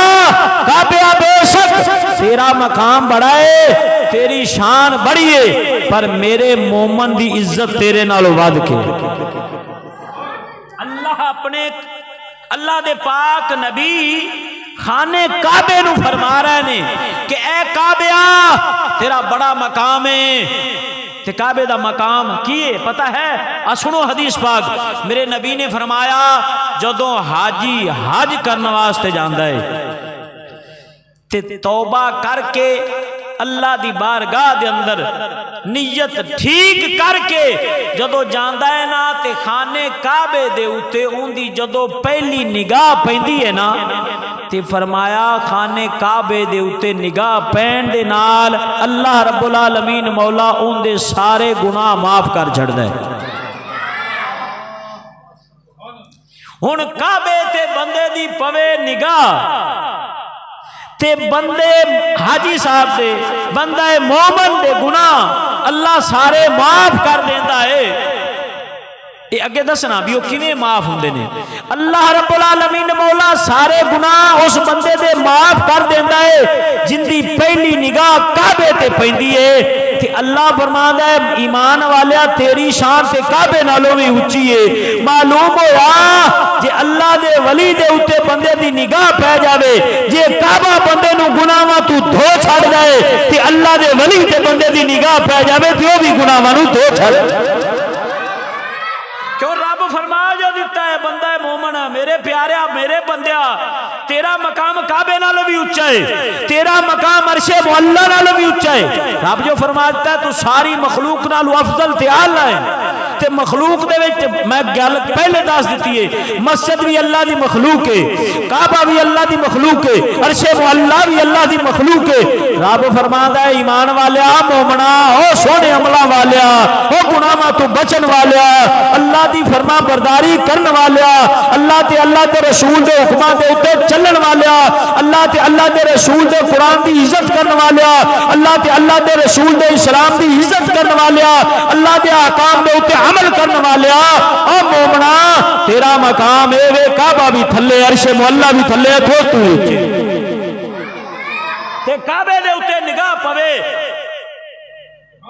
کعبہ بے شک تیرا مقام بڑا ہے تیری شان بڑی ہے پر میرے مومن دی عزت تیرے نالوں ود کے. اللہ اپنے اللہ دے پاک نبی خانے کعبے نو فرما رہے نے کہ اے کعبہ تیرا بڑا مقام ہے. تے کعبے دا مقام کیے پتہ ہے سنو حدیث پاک میرے نبی نے فرمایا جدوں حاجی حج کرنے واسطے جاندا ہے تے توبہ کر کے اللہ دی بارگاہ دے اندر نیت ٹھیک کر کے جدو جاندا ہے نا تے خانے کعبے دے اوتے اون دی جدو پہلی نگاہ پیندی ہے نا تے فرمایا خانے کعبے دے اوتے نگاہ پین دے نال اللہ رب العالمین مولا اون دے سارے گناہ معاف کر چھڑدا ہے. ہن کعبے تے بندے دی پوے نگاہ تے بندے حاجی صاحب دے بندہ مومن دے گناہ اللہ سارے معاف کر دیندا ہے۔ یہ اگے دسنا بھی وہ کیویں معاف ہوندے نے۔ اللہ رب العالمین مولا سارے گناہ اس بندے دے معاف کر دیندا ہے جن دی پہلی نگاہ کعبے تے پیندی ہے۔ تے اللہ فرماندا ہے ایمان والیا تیری شان تے کعبے نالوں بھی اونچی ہے۔ معلوم ہویا جے اللہ دے ولی دے اوتے بندے دی نگاہ پہ جاوے، جے کعبہ بندے نو گناہاں تو دھو چھڑ جائے تے اللہ دے ولی تے بندے دی نگاہ پہ جاوے تے او بھی گناہاں نو دھو چھڑ جائے۔ کیوں رب فرما جو دیتا ہے بندہ مومن میرے پیاریا میرے بندیا تیرا مقام کعبے نالوں بھی اونچا ہے، تیرا مقام عرش معلی نالوں بھی اونچا ہے۔ رب جو فرما دیتا ہے تو ساری مخلوق نالوں افضل تے اعلی ہے۔ تے مخلوق دے وچ میں گل پہلے دس دیتی ہے مسجد بھی اللہ دی مخلوق ہے، کعبہ بھی اللہ دی مخلوق ہے، عرش معلی بھی اللہ دی مخلوق ہے۔ رب فرماندا ہے ایمان والیا مومنا او سونے عملاں والیا او گناہاں تو بچن والیا اللہ دی فرما برداری کرن والیا اللہ تے اللہ دے رسول دے حکماں دے اوتے چلن والیا اللہ تے اللہ دے رسول دے قرآن دی عزت کرن والیا اللہ تے اللہ دے رسول دے اسلام دی عزت کرن والیا اللہ دے احکام دے اوتے عمل کرن والیا او مومنا تیرا مقام اے وے کعبہ بھی تھلے عرش معلی بھی تھلے تو تے کعبے دے اوتے نگاہ پوے۔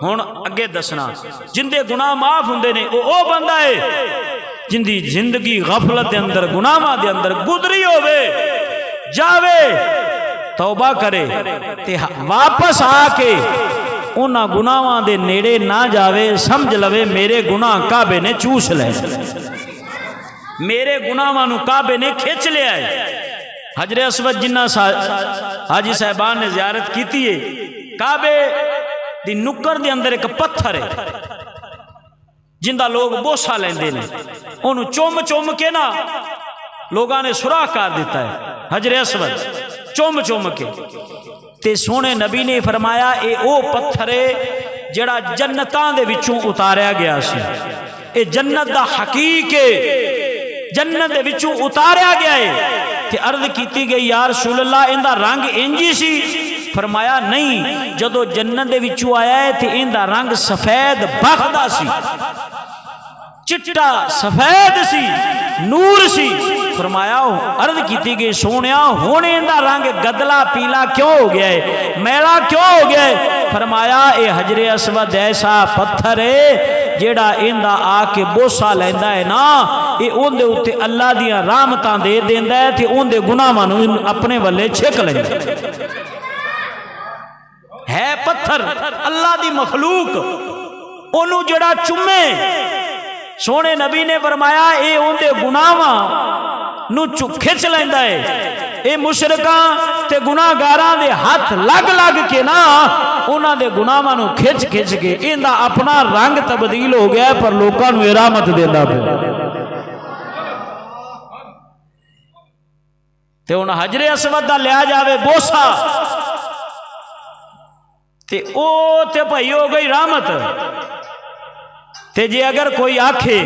ہن اگے دسنا جن دے گناہ معاف ہوندے نے او بندہ ہے جن دی زندگی غفلت دے اندر گناہاں دے اندر گزری ہوے جاوے توبہ کرے تے واپس آ کے انہاں گناہاں دے نیڑے نہ جاوے، سمجھ لوے میرے گناہ کعبے نے چوس لے، میرے گناہاں نو کعبے نے کھچ لیا ہے۔ حجر اسود جنہ حاجی صاحبان نے زیارت کیتی ہے کعبے دی نکر دے اندر ایک پتھر ہے جندہ لوگ بوسا لیندے نے، انہوں چوم چوم کے نا لوگاں نے سوراخ کر دیتا ہے حجر اسود چوم چوم کے۔ تے سونے نبی نے فرمایا اے او پتھر ہے جڑا جنتاں دے وچوں اتاریا گیا سی، اے جنت دا حقیق ہے، جنت دے وچوں اتاریا گیا ہے۔ تے عرض کیتی گئی یا رسول اللہ ان دا رنگ انجی سی؟ فرمایا نہیں، جدو جنت دے وچوں آیا ہے تے ان دا رنگ سفید بخدا سی، چٹا سفید سی، نور سی۔ فرمایا عرض کیتی گئی سونیا ہونے ان دا رنگ گدلا پیلا کیوں ہو گیا ہے، میلا کیوں ہو گیا ہے؟ فرمایا اے حجر اسود ایسا پتھر ہے جیڑا ان دا آ کے بوسا لیندا ہے نا اے اون دے اوتے اللہ دیاں رحمتاں دے دیندا ہے تے اون دے گناہاں نوں اپنے والے چھک لیندا ہے۔ پتھر اللہ دی مخلوق انہوں جڑا چمے سونے نبی نے فرمایا اے اون دے گناہاں نو کھچ لیندا ہے۔ اے مشرکاں تے گناہگاراں دے ہاتھ لگ لگ کے نا انہاں دے گناہاں نو کھچ کھچ کے ایندا اپنا رنگ تبدیل ہو گیا پر لوکاں نو رحمت دیندا پیا۔ تے ہن حجر اسود دا لیا جاوے بوسا تے او تے بھائی ہو گئی رحمت۔ تے جے اگر کوئی آکھے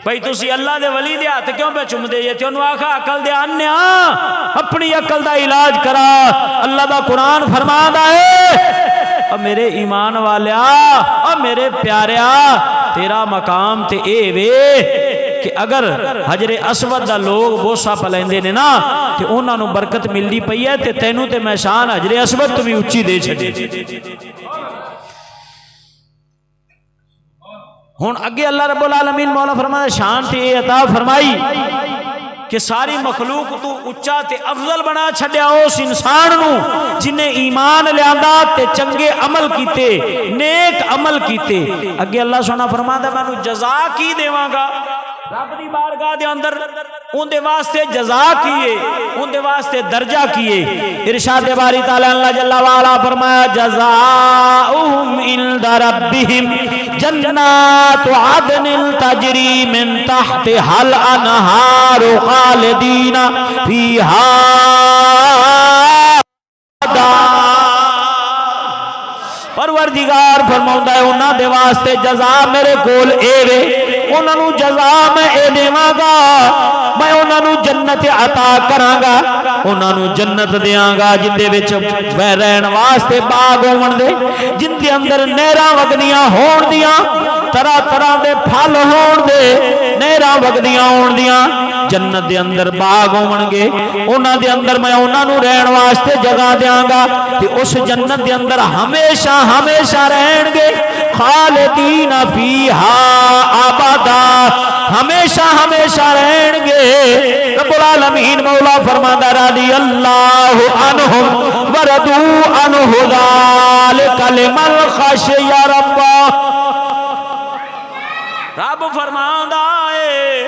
بھائی تسی اللہ دے ولی دے ہاتھ کیوں پہ چم دے تے انہوں آکھا عقل دے آنیا اپنی عقل دا علاج کرا، اللہ دا قرآن فرماندا ہے او میرے ایمان والیا او میرے پیاریا تیرا مقام تے اے وے کہ اگر حجر اسود دا لوگ بوسا پلیندے نے نا تے انہاں نو برکت ملدی پئی ہے تے تینوں تے میں شان حجر اسود تو بھی اچھی دے چھڈی۔ ہن اگے اللہ رب العالمین مولا فرماتا شان تے اے عطا فرمائی کہ ساری مخلوق تو اچا تے افضل بنا چھڈیا اس انسان نو جن ایمان لیاندا تے چنگے عمل کیتے نیک عمل کیتے۔ اگے اللہ سونا فرماتا میں نو جزا کی دیواں گا، رب دی بارگاہ دے اندر اون دے واسطے جزا کیے، اون دے واسطے درجہ کیے۔ ارشاد باری تعالی اللہ جل وعلا فرمایا جزاؤہم عند ربہم جنات عدن تجری من تحتہا الانہار خالدین فیہا پروردگار فرماؤں ہے انہاں دے واسطے جزا میرے کول اے وے انہاں نوں جزا میں اے دیواں گا میں انہاں نوں جنت عطا کراں گا انہاں نوں جنت دیاں گا جن دے وچ رہن واسطے باغ ہون دے جن دے اندر نہراں وگدیاں ہون دیاں طرح طرح دے پھل ہون دے نہراں وگدیاں ہون دیاں جنت دے اندر باغ ہون گے انہاں دے اندر میں انہاں نوں رہن واسطے جگہ دیاں گا تے اس جنت دے اندر ہمیشہ ہمیشہ رہن گے خالدین فیہا ابدا ہمیشہ ہمیشہ رہن گے رب العالمین مولا فرماتا رضی اللہ عنہم ورضوا عنہ ذالک لمن خشی ربہ رب فرماندا ہے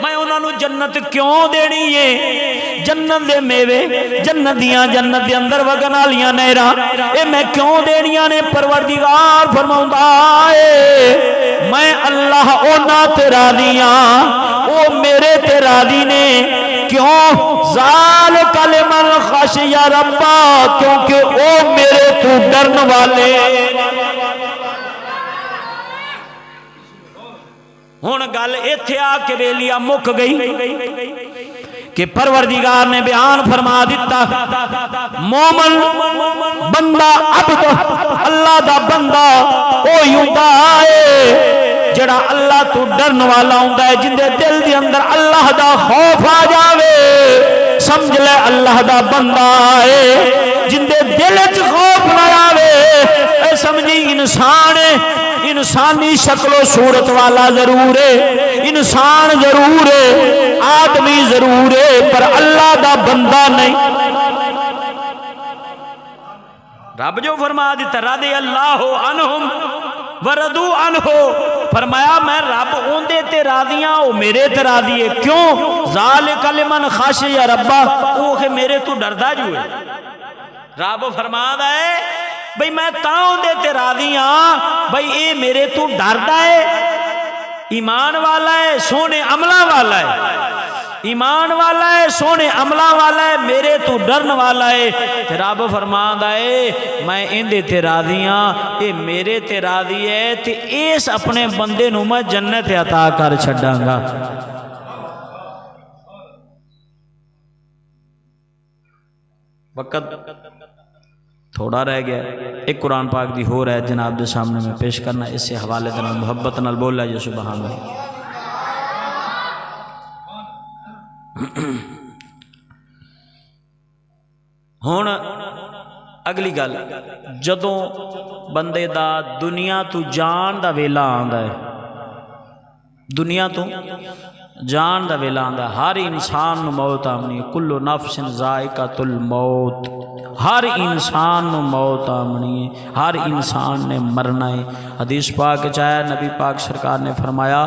میں انہاں نوں جنت کیوں دینی ہے جنت دے میوے جنت دیاں جنت دے اندر وگن والیاں نہراں اے میں کیوں دینیاں نے پروردگار فرماوندا ہے میں اللہ انہاں تے راضی ہاں او میرے تے راضی نے کیوں ذالک لمن خشی ربا کیونکہ او میرے تو ڈرن والے ہن گل ایتھے آ کے ویلیا مک گئی کہ پروردگار نے بیان فرما دیتا مومن بندہ عبد اللہ دا بندہ اوہی ہوندا ہے جڑا اللہ تو ڈرن والا ہوندا ہے جن دے دل دے اندر اللہ دا خوف آ جاوے سمجھ لے اللہ دا بندہ ہے جن دے دل وچ خوف نہ آوے اے سمجھی انسان ہے انسانی شکل و صورت والا ضرور ہے انسان ضرور ہے آدمی ضرور ہے پر اللہ دا بندہ نہیں رب جو فرما دیتا رضی اللہ عنہم ورضوا عنہ فرمایا میں رب اوندے تے راضی ہاں او میرے تے راضی ہے کیوں ذالک لمن خشی ربہ او کہ میرے تو ڈردا جو ہے رب فرمادا ہے بھئی میں تاں دے تے راضی ہاں بھئی اے میرے تو ڈردا ہے ایمان والا ہے سونے عملہ والا ہے ایمان والا ہے سونے عملہ والا ہے میرے تو ڈرن والا ہے رب فرماندا ہے میں اندے تے راضی ہاں اے میرے تے راضی ہے تے اس اپنے بندے نوں میں جنت عطا کر چھڈاں گا وقت تھوڑا رہ گیا ایک قرآن پاک دی ہو رہا ہے جناب دے سامنے میں پیش کرنا اس سے حوالے دینا محبت نال بولا جو سبحان اللہ ہون اگلی گل جدوں بندے دا دنیا تو جان دا ویلا آندا ہے دنیا تو جان دا ویلا آندا ہے ہر انسان نو موت آمنی کل نفس ذائقۃ الموت ہر انسان نو موت آمنی ہے ہر انسان نے مرنا ہے حدیث پاک چاہے نبی پاک سرکار نے فرمایا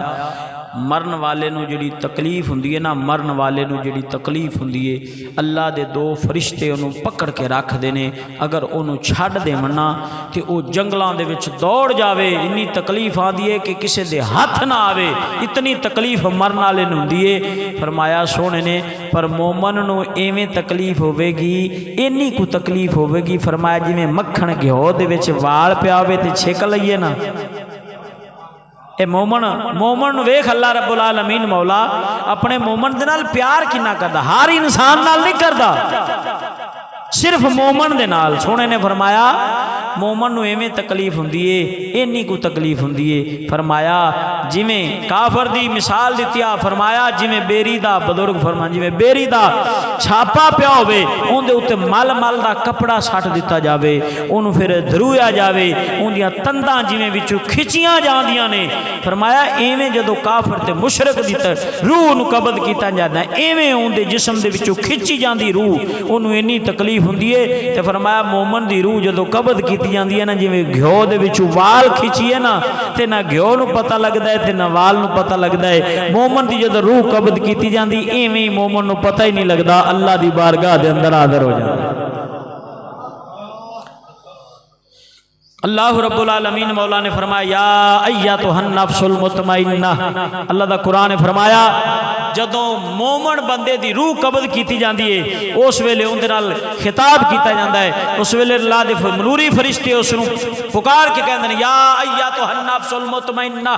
مرن والے نو جڑی تکلیف ہوندی ہے نا مرن والے نو جڑی تکلیف ہوندی ہے اللہ دے دو فرشتے انہوں پکڑ کے رکھ دینے اگر انہوں چھڑ دے منا تے او جنگلاں دے وچ دوڑ جاوے اتنی تکلیف آندی ہے کہ کسے دے ہاتھ نہ آوے اتنی تکلیف مرن والے نو ہوندی ہے فرمایا سونے نے پر مومن نو ایویں تکلیف ہوے گی اینی کو تکلیف ہوے گی فرمایا جویں مکھن گھیو دے وچ وال پیا ہوے تے چھک لئیے نا اے مومن ویکھ اللہ رب العالمین مولا اپنے مومن دے نال پیار کنا کردا ہر انسان نال نہیں کردا صرف مومن دے نال سونے نے فرمایا مومن نو ایویں تکلیف ہوندی ہے اینی کو تکلیف ہوندی ہے فرمایا جویں کافر دی مثال دتی آ فرمایا جویں بیری دا بزرگ فرمان جویں بیری دا چھاپا پیا ہوے اون دے اوتے مل دا کپڑا سٹ دتا جاوے اونوں پھر دھرویا جاوے اون دیاں تنداں جویں وچوں کھچیاں جاندیاں نے فرمایا ایویں جدوں کافر تے مشرک دی روح نو قبض کیتا جاندا ہے ایویں اون دے جسم دے وچوں کھچی جاندی روح اونوں اینی تکلیف ہوندی ہے تے فرمایا مومن دی روح جدوں قبض کیتی جاندی ہے نا جویں گھیو دے وچوں وال کھچیے نا تے نہ گھیو نو پتہ لگدا ہے تے نہ وال نو پتہ لگدا ہے مومن دی جدوں روح قبض کیتی جاندی ایویں مومن نو پتہ ہی نہیں لگدا اللہ دی بارگاہ دے اندر حاضر ہو جاندا اللہ رب العالمین مولا نے فرمایا یا ایتھا النفس المطمئنہ، اللہ دا قرآن نے فرمایا جدوں مومن بندے دی روح قبض کیتی جاندی ہے اس ویلے اون دے نال خطاب کیتا جاندا ہے، اس ویلے اللہ دے نوری فرشتے اس نوں پکار کے کہندے نے یا ایتھا النفس المطمئنہ،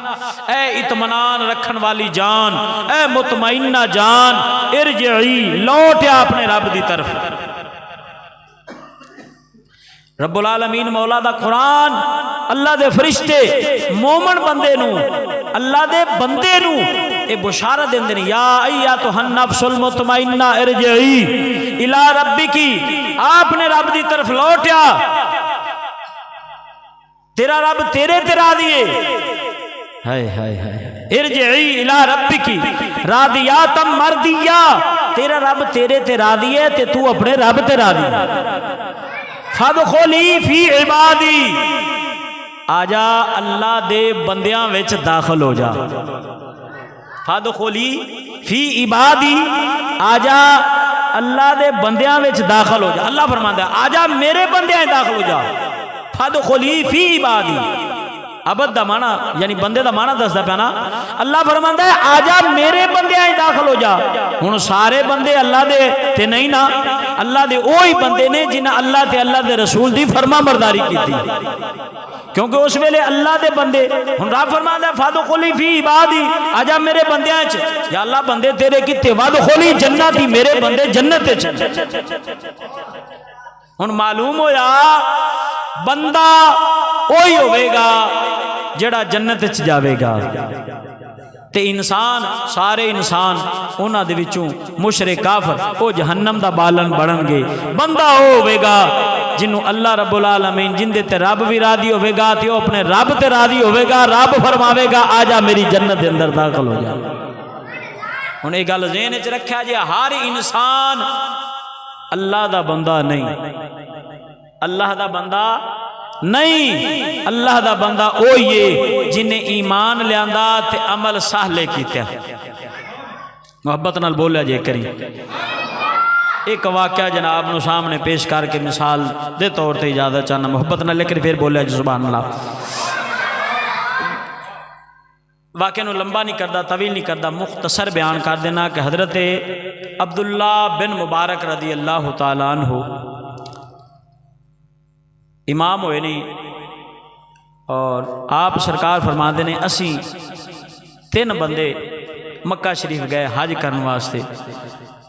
اے اطمینان رکھن والی جان، اے مطمئنہ جان، ارجعی، لوٹ آ اپنے رب دی طرف۔ رب العالمین مولا دا قرآن، اللہ دے فرشتے مومن بندے نو، اللہ دے بندے نو اے بشارت دیندے نے یا ایتھا النفس المطمئنہ ارجعی الی ربکی، آپ نے رب دی طرف لوٹیا، تیرا رب تیرے تے راضی ہے، ہائے ہائے ہائے، ارجعی الی ربکی راضیاتم مرضیہ، تیرا رب تیرے تے راضی ہے تے تو اپنے رب تے راضی ہے، فادخلی فی عبادی، آجا اللہ دے بندیاں وچ داخل ہو جا، فادخلی فی عبادی، آجا اللہ دے بندیاں وچ داخل ہو جا، اللہ فرماندا ہے آجا میرے بندیاں داخل ہو جا، فادخلی فی عبادی، عبد دا معنی یعنی بندے دا معنی دسدا پیا نا، اللہ فرماندا ہے آجا میرے بندیاں داخل ہو جا، ہن سارے بندے اللہ دے تے نہیں نا، اللہ دے اوہی بندے نے جنہاں اللہ تے اللہ دے رسول دی فرما برداری کیتی، کیونکہ اس ویلے اللہ دے بندے ہن رب فرماندا ہے فادخلی فی عبادی، آجا میرے بندیاں وچ، یا اللہ بندے تیرے کتے، وادخلی جنتی، میرے بندے جنت وچ۔ ہن معلوم ہویا بندہ وہی ہوئے گا جڑا جنت وچ جاوے گا، تے انسان سارے انسان انہاں دے وچوں مشرک کافر او جہنم دا بالن بنن گے، بندہ او ہوئے گا جنوں اللہ رب العالمین جن دے تے رب بھی راضی ہوئے گا تے او اپنے رب تے راضی ہوئے گا، رب فرماوے گا آجا میری جنت دے اندر داخل ہو جا۔ ہن ایک گل ذہن وچ رکھیا جے ہر انسان اللہ دا بندہ نہیں، اللہ دا بندہ نہیں، اللہ دا بندہ اوہی ہے جنہیں ایمان لیاندا تے عمل صالح کیتا، محبت نال بولیا جے کریں۔ ایک واقعہ جناب نو سامنے پیش کر کے مثال دے طور تے اجازت چاہنا، محبت نال لیکن پھر بولیا جے سبحان اللہ۔ واقعہ نو لمبا نہیں کردا، طویل نہیں کردا، مختصر بیان کر دینا کہ حضرت عبداللہ بن مبارک رضی اللہ تعالیٰ عنہ امام ہوئے نہیں، اور آپ سرکار فرماندے نے اسی 3 بندے مکہ شریف گئے حج کرنے واسطے،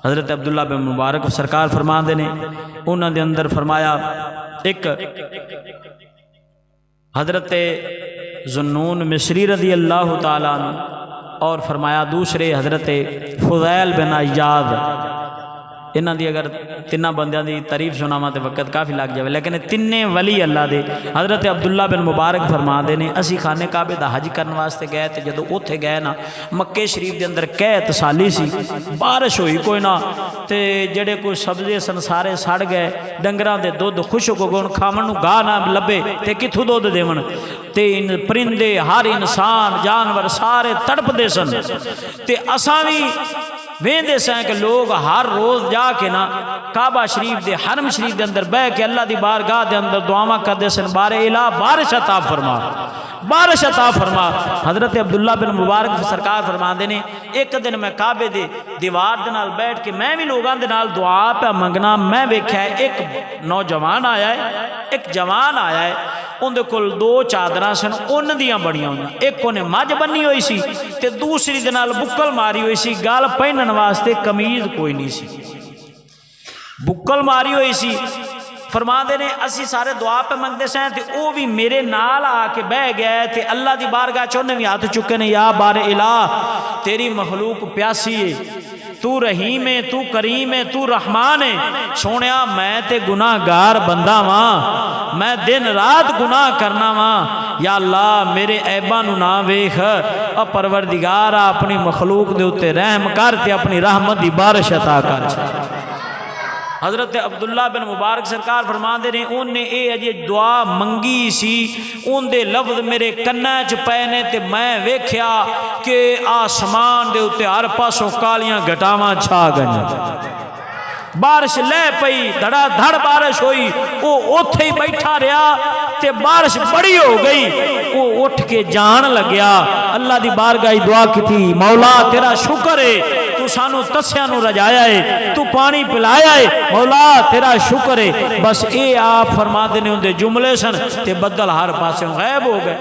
حضرت عبداللہ بن مبارک سرکار فرماندے نے انہاں دے اندر فرمایا ایک حضرت ذنون مصری رضی اللہ تعالیٰ عنہ، اور فرمایا دوسرے حضرت فضیل بن عیاض، انہاں دی اگر تینہ بندیاں دی تعریف سناواں تے وقت کافی لگ جاوے، لیکن تینے ولی اللہ دے حضرت عبداللہ بن مبارک فرماندے نے اسی خانے کعبے دا حج کرن واسطے گئے تے جدوں اوتھے گئے نا مکے شریف دے اندر قحط سالی سی، بارش ہوئی کوئی نہ، تے جڑے کوئی سبزے سن سارے سڑ گئے، ڈنگراں دے دودھ خشک ہو گئے، کھاون نوں گاہ نہ لبے تے کتھوں دودھ دیون، تے ان پرندے ہر انسان جانور سارے تڑپ دے سن، تے اساں وی ویندے سیں کہ لوگ ہر روز جا کے نا کعبہ شریف دے حرم شریف دے اندر بہ کے اللہ دی بارگاہ دے اندر دعاواں کردے سن، بارے الہ بارش عطا فرما، بارش عطا فرما۔ حضرت عبداللہ بن مبارک سرکار فرماندے نے ایک دن میں کعبے دے دیوار دے نال بیٹھ کے میں بھی لوگاں دے نال دعا پہ منگنا، میں ویکھیا ایک نوجوان آیا ہے، ایک جوان آیا ہے، ان دے کول 2 چادراں سن اون دیاں بڑیاں ہوئیاں، ایک اونے مجھ بنی ہوئی سی تے دوسری دے نال بکل ماری ہوئی سی، گل پہنن واسطے قمیض کوئی نہیں سی، بکل ماری ہوئی سی۔ فرماندے نے اسی سارے دعا پہ منگدے سیں تے او بھی میرے نال آ کے بہ گئے تے اللہ دی بارگاہ چونے بھی ہاتھ چکے نے، یا بار الہ تیری مخلوق پیاسی ہے، تو رحیم ہے، تو کریم ہے، تو رحمان ہے، سونیا میں تے گناہ گار بندہ واں، میں دن رات گناہ کرنا واں، یا اللہ میرے عیباں نو نہ ویکھ، او پروردگار اپنی مخلوق دے اوتے رحم کر تے اپنی رحمت دی بارش عطا کر۔ حضرت عبداللہ بن مبارک سرکار فرماندے نے انہیں اے اجے دعا منگی سی، ان دے لفظ میرے کناں چ پے نے تے میں ویکھیا کہ آسمان دے اوتے ہر پاسوں کالیاں گھٹاواں چھا گئیاں، بارش لے پئی دھڑا دھڑ بارش ہوئی، وہ اوتھے ہی بیٹھا رہا تے بارش بڑی ہو گئی، وہ اٹھ کے جان لگیا، اللہ دی بارگاہ دعا کی تھی، مولا تیرا شکر ہے تو سانو تسیاں نو رجایا ہے، تو پانی پلایا ہے، مولا تیرا شکر ہے۔ بس اے آپ فرما دینے ہوں دے جملے سن تے بدل ہر پاسے غائب ہو گئے۔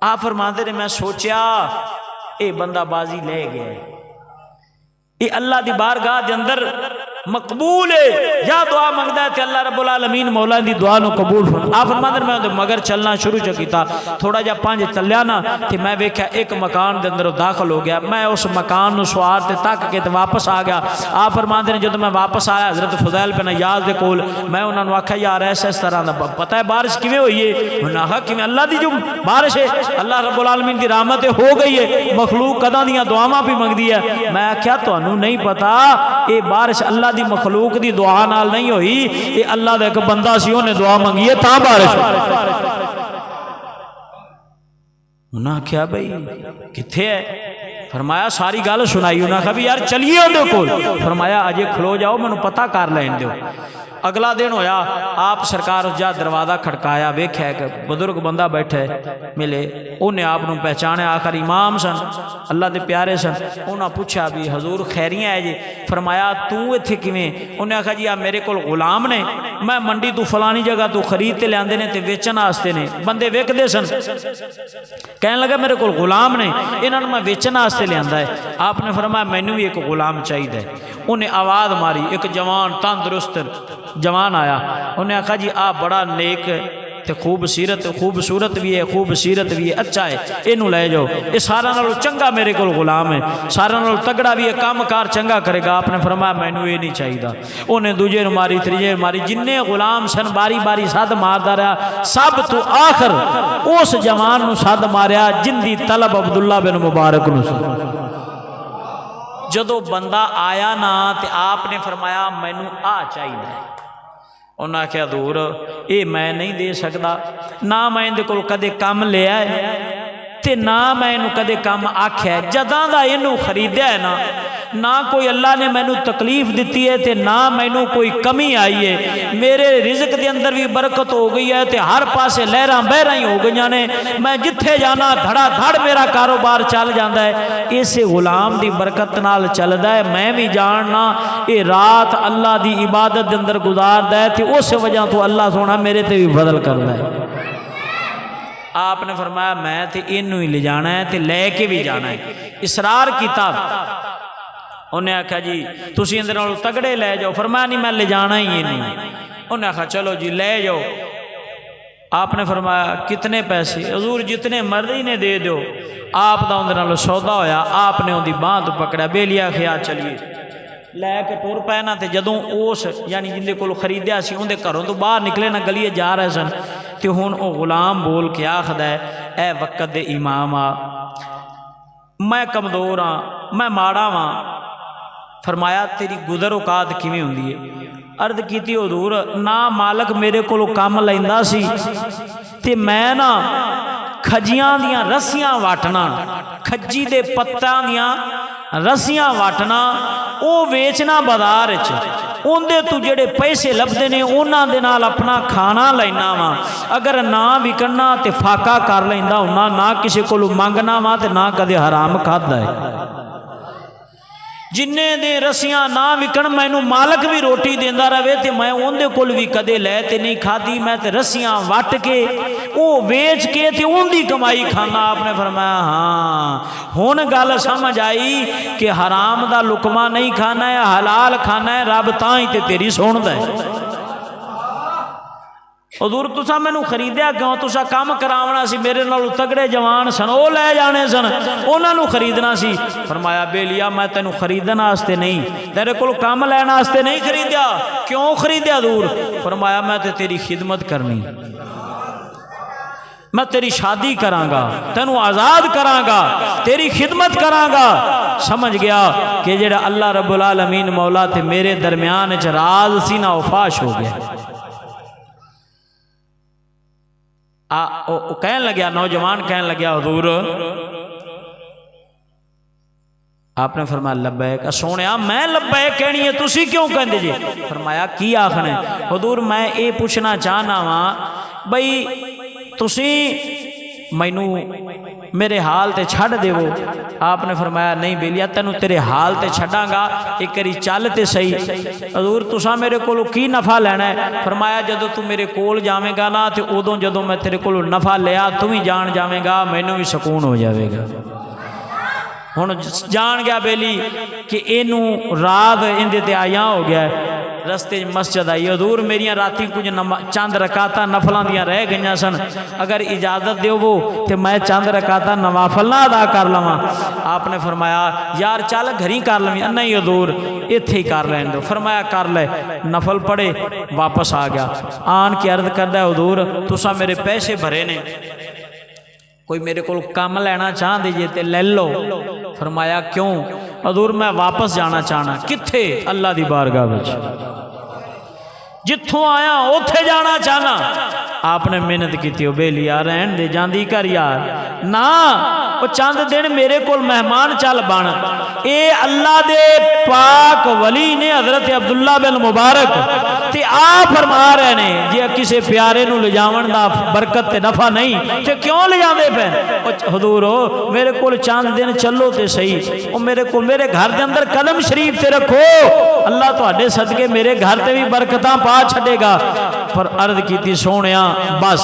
آپ فرما دینے میں سوچیا اے بندہ بازی لے گئے، اے اللہ دی بارگاہ دے اندر مقبول ہے، یا دعا منگدا ہے کہ اللہ رب العالمین مولا دی دعا نو قبول فرما۔ آپ فرما دے میں مگر چلنا شروع کیتا، تھوڑا جا پانچ چلیا نا تے میں ویکھیا ایک مکان دے اندر داخل ہو گیا، میں اس مکان نو سوار تے تک کے تے واپس آ گیا۔ آپ فرما دے جدوں میں واپس آیا حضرت فضیل بن عیاض دے کول، میں انہاں نو آکھیا یار اس طرح دا پتہ ہے بارش کیویں ہوئی ہے؟ انہاں کہا کیویں؟ اللہ دی جو بارش ہے اللہ رب العالمین دی رحمت ہو گئی ہے، مخلوق کداں دیاں دعاواں بھی منگدی ہے۔ میں آکھیا تانوں نہیں پتا اے بارش اللہ دی مخلوق دی دعا نال نہیں ہوئی، اے اللہ دا ایک بندہ سی انہیں دعا منگی ہے تا بارش ہوئی۔ انہاں کیا بھئی کتھے ہے؟ فرمایا ساری گل سنائی، انہاں کہا بھی یار چلیے اندے کول، فرمایا اجے کھلو جاؤ میں نے پتہ کر لین دیو۔ اگلا دن ہویا آپ سرکار اس جا دروازہ کھڑکایا، ویکھیا کہ بزرگ بندہ بیٹھے ملے، انہیں آپ نو پہچانے، آخر امام سن اللہ دے پیارے سن۔ انہاں پوچھا بھی حضور خیریاں ہے جی؟ فرمایا تو ایتھے کیویں؟ انہیں کہا جی میرے کول غلام نے، میں منڈی تو فلانی جگہ تو خرید تے لیاندے نے تے ویچن واسطے نے، بندے ویکدے سن، کہنے لگا میرے کول غلام نے انہاں نوں میں ویچن واسطے لیاندا ہے۔ آپ نے فرمایا مینوں بھی ایک غلام چاہیے۔ انہیں آواز ماری، ایک جوان تندرست جوان آیا، انہیں کہا جی آپ بڑا نیک تے خوبصورت بھی ہے، خوبصورت بھی ہے، اچھا ہے، اینو لے جاؤ، یہ سارا نالو چنگا میرے کول غلام ہے، سارا نالو تگڑا بھی ہے، کام کار چنگا کرے گا۔ آپ نے فرمایا مینوں یہ نہیں چاہیے۔ انہیں دوجے نو ماری، تریجے نو ماری، جننے غلام سن باری باری سد ماردا رہا، سب تو آخر اس جوان نو سد ماریا جن دی طلب عبداللہ بن مبارک نو سی۔ جدو بندہ آیا نا تے آپ نے فرمایا مینوں آ چاہیے۔ انہاں کہا دور اے میں نہیں دے سکتا، نہ میں اندے کول کدے کم لیا ہے تے نہ میں انہوں کدے کم آکھیا ہے، جداں دا انہوں خریدیا ہے نا، نہ کوئی اللہ نے مینوں تکلیف دیتی ہے تے نہ مینوں کوئی کمی آئی ہے، میرے رزق دے اندر بھی برکت ہو گئی ہے تے ہر پاسے لہراں بہراں ہی ہو گئیاں نے، میں جتھے جانا دھڑا دھڑ میرا کاروبار چل جاندا ہے، اسے غلام دی برکت نال چلدا ہے۔ میں بھی جاننا اے رات اللہ دی عبادت دے اندر گزاردا ہے تے اس وجہ تو اللہ سونا میرے تے بھی فضل کردا ہے۔ آپ نے فرمایا میں تے انہوں ہی لے جانا ہے تے لے کے بھی جانا ہے، اصرار کیتا۔ انہیں آکھا جی تسی اندر نالوں تگڑے لے جاؤ، فرمایا نہیں میں لے جانا ہی انہوں۔ انہیں آکھا چلو جی لے جاؤ۔ آپ نے فرمایا کتنے پیسے؟ حضور جتنے مرضی نے دے دو۔ آپ دا اندر نالوں سودا ہویا، آپ نے ان دی باں تو پکڑا، بے لیا خیال چلیے لے کے ٹور پے نا تے جدوں اس یعنی جن دے کول خریدیا سی اون دے گھروں تو باہر نکلے نا گلیے جا رہے سن تے ہن او غلام بول کے آکھدا ہے اے وقت دے امام آ میں کمزور ہاں، میں ماڑا ہاں۔ فرمایا تیری گزر اوقات کیویں ہوندی ہے؟ عرض کیتی حضور نہ مالک میرے کولو کام لیندا سی تے میں نا کھجیاں دیاں رسیاں واٹنا، کھجی دے پتاں دیاں رسیاں واٹنا، او ویچنا بازار وچ، اندے تو جڑے پیسے لبدے نے انہاں دے نال اپنا کھانا لینا وا، اگر نہ وکنا تے فاقہ کر لیندا ہونا، نہ کسی کولو منگنا وا تے نہ کدے حرام کھادا ہے۔ جننے دے رسیاں نہ وکن مینوں مالک بھی روٹی دیندا رہے تے میں اون دے کول بھی کدے لے تے نہیں کھادی، میں تے رسیاں وٹ کے او ویچ کے تے اون دی کمائی کھانا۔ آپ نے فرمایا ہاں ہن گل سمجھ آئی کہ حرام دا لقمہ نہیں کھانا ہے، حلال کھانا ہے، رب تاں ہی تے تیری سندا ہے۔ حضور تسا مینوں خریدیا کیوں؟ تسا کام کراونا سی، میرے نال تگڑے جوان سن او لے جانے سن، انہاں نوں خریدنا سی۔ فرمایا بے لیا میں تینوں خریدن واسطے نہیں، تیرے کول کام لینا واسطے نہیں خریدیا۔ کیوں خریدیا حضور؟ فرمایا میں تے تیری خدمت کرنی، میں تیری شادی کراں گا، تینوں آزاد کراں گا، تیری خدمت کراں گا۔ سمجھ گیا کہ جڑا اللہ رب العالمین مولا تے میرے درمیان وچ راز سی نا او فاش ہو گیا۔ کہنے لگیا نوجوان کہنے لگیا حضور آپ نے فرمایا لبیک. سونیا میں لبیک کہنی ہے تسی کیوں کہندے جی؟ فرمایا کی آخنا ہے؟ حضور میں یہ پوچھنا چاہنا وا بھئی تسی مینو میرے حال تے چھڑ دیو. آپ نے فرمایا نہیں بیلیا تینوں تیرے حال تے چھڑاں گا، ایک کری چل تے صحیح. حضور تساں میرے کولو کی نفع لینا ہے؟ فرمایا جدوں تو میرے کول جاویں گا نا تے ادوں جدوں میں تیرے کولو نفع لیا تو بھی جان جاویں گا، مینوں بھی سکون ہو جاوے گا. ہن جان گیا بیلی کہ اینوں رات اندے تے آیاں ہو گیا ہے. رستے مسجد آئی. حضور میریاں راتی کچھ چند رکعتاں نفلاں دیاں رہ گئیاں سن، اگر اجازت دیو وہ تے میں چند رکعتاں نوافل نہ ادا کر لواں. آپ نے فرمایا یار چل گھری کر لویں. نہیں حضور ایتھے ہی کر لین دو. فرمایا کر لے. نفل پڑھے واپس آ گیا. آن کے عرض کردا ہے حضور تساں میرے پیسے بھرے نے، کوئی میرے کو کام لینا چاہ دیجئے تے لے لو. فرمایا کیوں؟ حضور میں واپس جانا چاہنا. کتھے؟ اللہ دی بارگاہ وچ. جتھوں آیا اوتھے جانا چاہنا. آپ نے محنت کی ہو بے لیا رہن دے جاندی کر یار نا وہ چند دن میرے کول مہمان چل بن. اے اللہ دے پاک ولی نے حضرت عبداللہ بن مبارک تے آپ فرما رہے نے جی کسے پیارے نو لے جاون دا برکت تے نفع نہیں تے کیوں لے جاندے پے؟ حضور میرے کول چند دن چلو تے صحیح. او میرے کول میرے گھر دے اندر قدم شریف تے رکھو، اللہ تواڈے صدقے میرے گھر تے بھی برکتاں پا چھڈے گا. پر عرض کیتی سونیا بس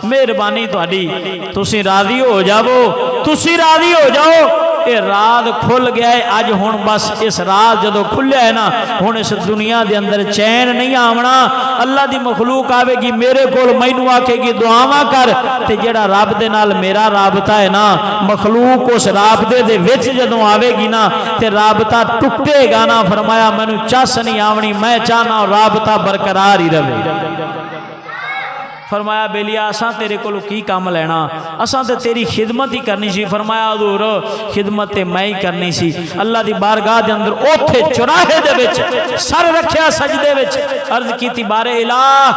مہربانی تواڈی تسی راضی ہو جاؤ، تسی راضی ہو جاؤ. اے راز کھل گیا ہے اج. ہن بس اس راز جدو کھلیا ہے نا ہن اس دنیا دے اندر چین نہیں آونا. اللہ دی مخلوق آوے گی میرے کول مینوں آکھے گی دعاواں کر تے جڑا رب دے نال میرا رابطہ ہے نا مخلوق اس رابطے دے وچ جدوں آوے گی نا تے رابطہ ٹوٹے گا نا. فرمایا مینوں چس نہیں آونی، میں چاہنا رابطہ برقرار ہی رہے. فرمایا بیلیا اساں تیرے کولو کی کام لینا، اساں تے تیری خدمت ہی کرنی سی. فرمایا حضور خدمت تے میں ہی کرنی سی. اللہ دی بارگاہ دے اندر اوتھے چوراہے دے وچ سر رکھیا سجدے وچ عرض کیتی بارے الہ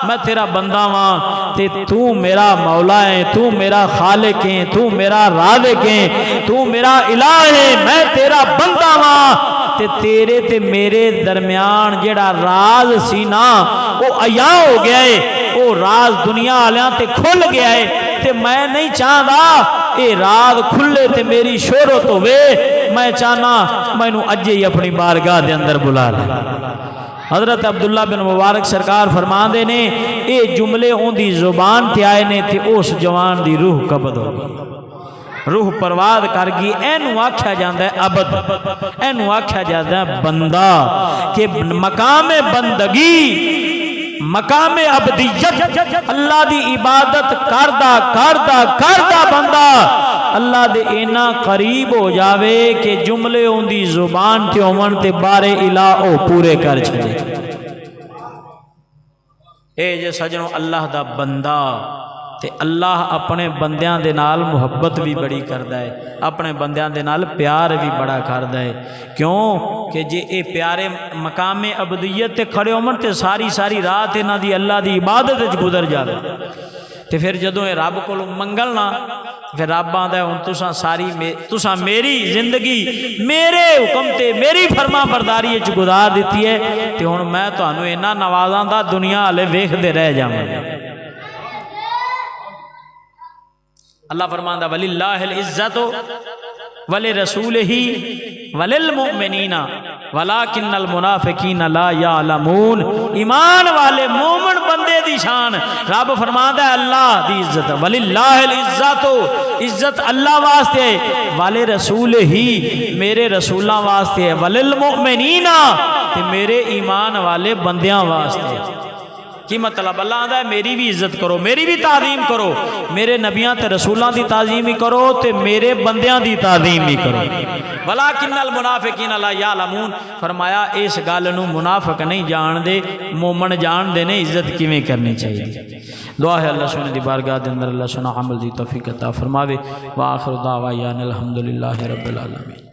میں تیرا بندہ واں تے تو میرا مولا ہے، تو میرا خالق ہے، تو میرا رازق ہے، تو میرا الہ ہے، میں تیرا بندہ واں تے تیرے تے میرے درمیان جڑا راز سی نا وہ عیاں ہو گیا ہے، وہ راز دنیا آلیاں تے کھل گیا ہے تے میں نہیں چاہدا اے راز کھلے تے میری شہرت ہوئے. میں چاہنا مینوں اجے ہی اپنی بارگاہ دے اندر بلا لے. حضرت عبداللہ بن مبارک سرکار فرماندے نے اے جملے اون دی زبان تے آئے نے تے اس جوان دی روح قبض ہو گئی، روح پرواد کر گئی. اینو آکھیا جاندا ہے عبد، اینو آکھیا جاندا ہے بندہ کہ مقام بندگی مقام عبدیت اللہ دی عبادت کردہ کردہ کردہ بندہ اللہ دے اینا قریب ہو جاوے کہ جملے ان دی زبان تے ہون تے بارے الہ او پورے کر چھڑے. اے جے سجنوں اللہ دا بندہ تے اللہ اپنے بندیاں دے نال محبت بھی بڑی کردا ہے، اپنے بندیاں دے نال پیار بھی بڑا کردا ہے. کیوں کہ جے اے پیارے مقام عبدیت تے کھڑے ہون تے ساری ساری رات انہاں دی اللہ دی عبادت وچ گزر جاوے تے پھر جدوں اے رب کولوں منگلنا پھر رب آندا ہے ہن تساں میری زندگی میرے حکم تے میری فرما برداری وچ گزار دتی ہے تے ہن میں تانوں انہاں نوازاں دا دنیا والے ویکھدے رہ جاواں. اللہ فرماندا وللہ العزت ولرسولہ وللمؤمنین ولکن المنافقین لا یعلمون. ایمان والے مومن بندے دی شان رب فرماندا ہے اللہ دی عزت. وللہ العزت، عزت اللہ واسطے ہے، ولرسولہ میرے رسولاں واسطے ہے، وللمؤمنین تے میرے ایمان والے بندیاں واسطے. کی مطلب؟ اللہ آندا ہے میری بھی عزت کرو، میری بھی تعظیم کرو، میرے نبیاں تے رسولاں دی تعظیم ہی کرو تے میرے بندیاں دی تعظیم ہی کرو. ولیکن المنافقین لا یعلمون. فرمایا اس گل نو منافق نہیں جان دے، مومن جان دے نے عزت کیویں کرنی چاہیے. دعا ہے اللہ سونے دی بارگاہ دے اندر اللہ سنا عمل دی توفیق عطا فرماوے. وآخر دعوانا الحمدللہ رب العالمین.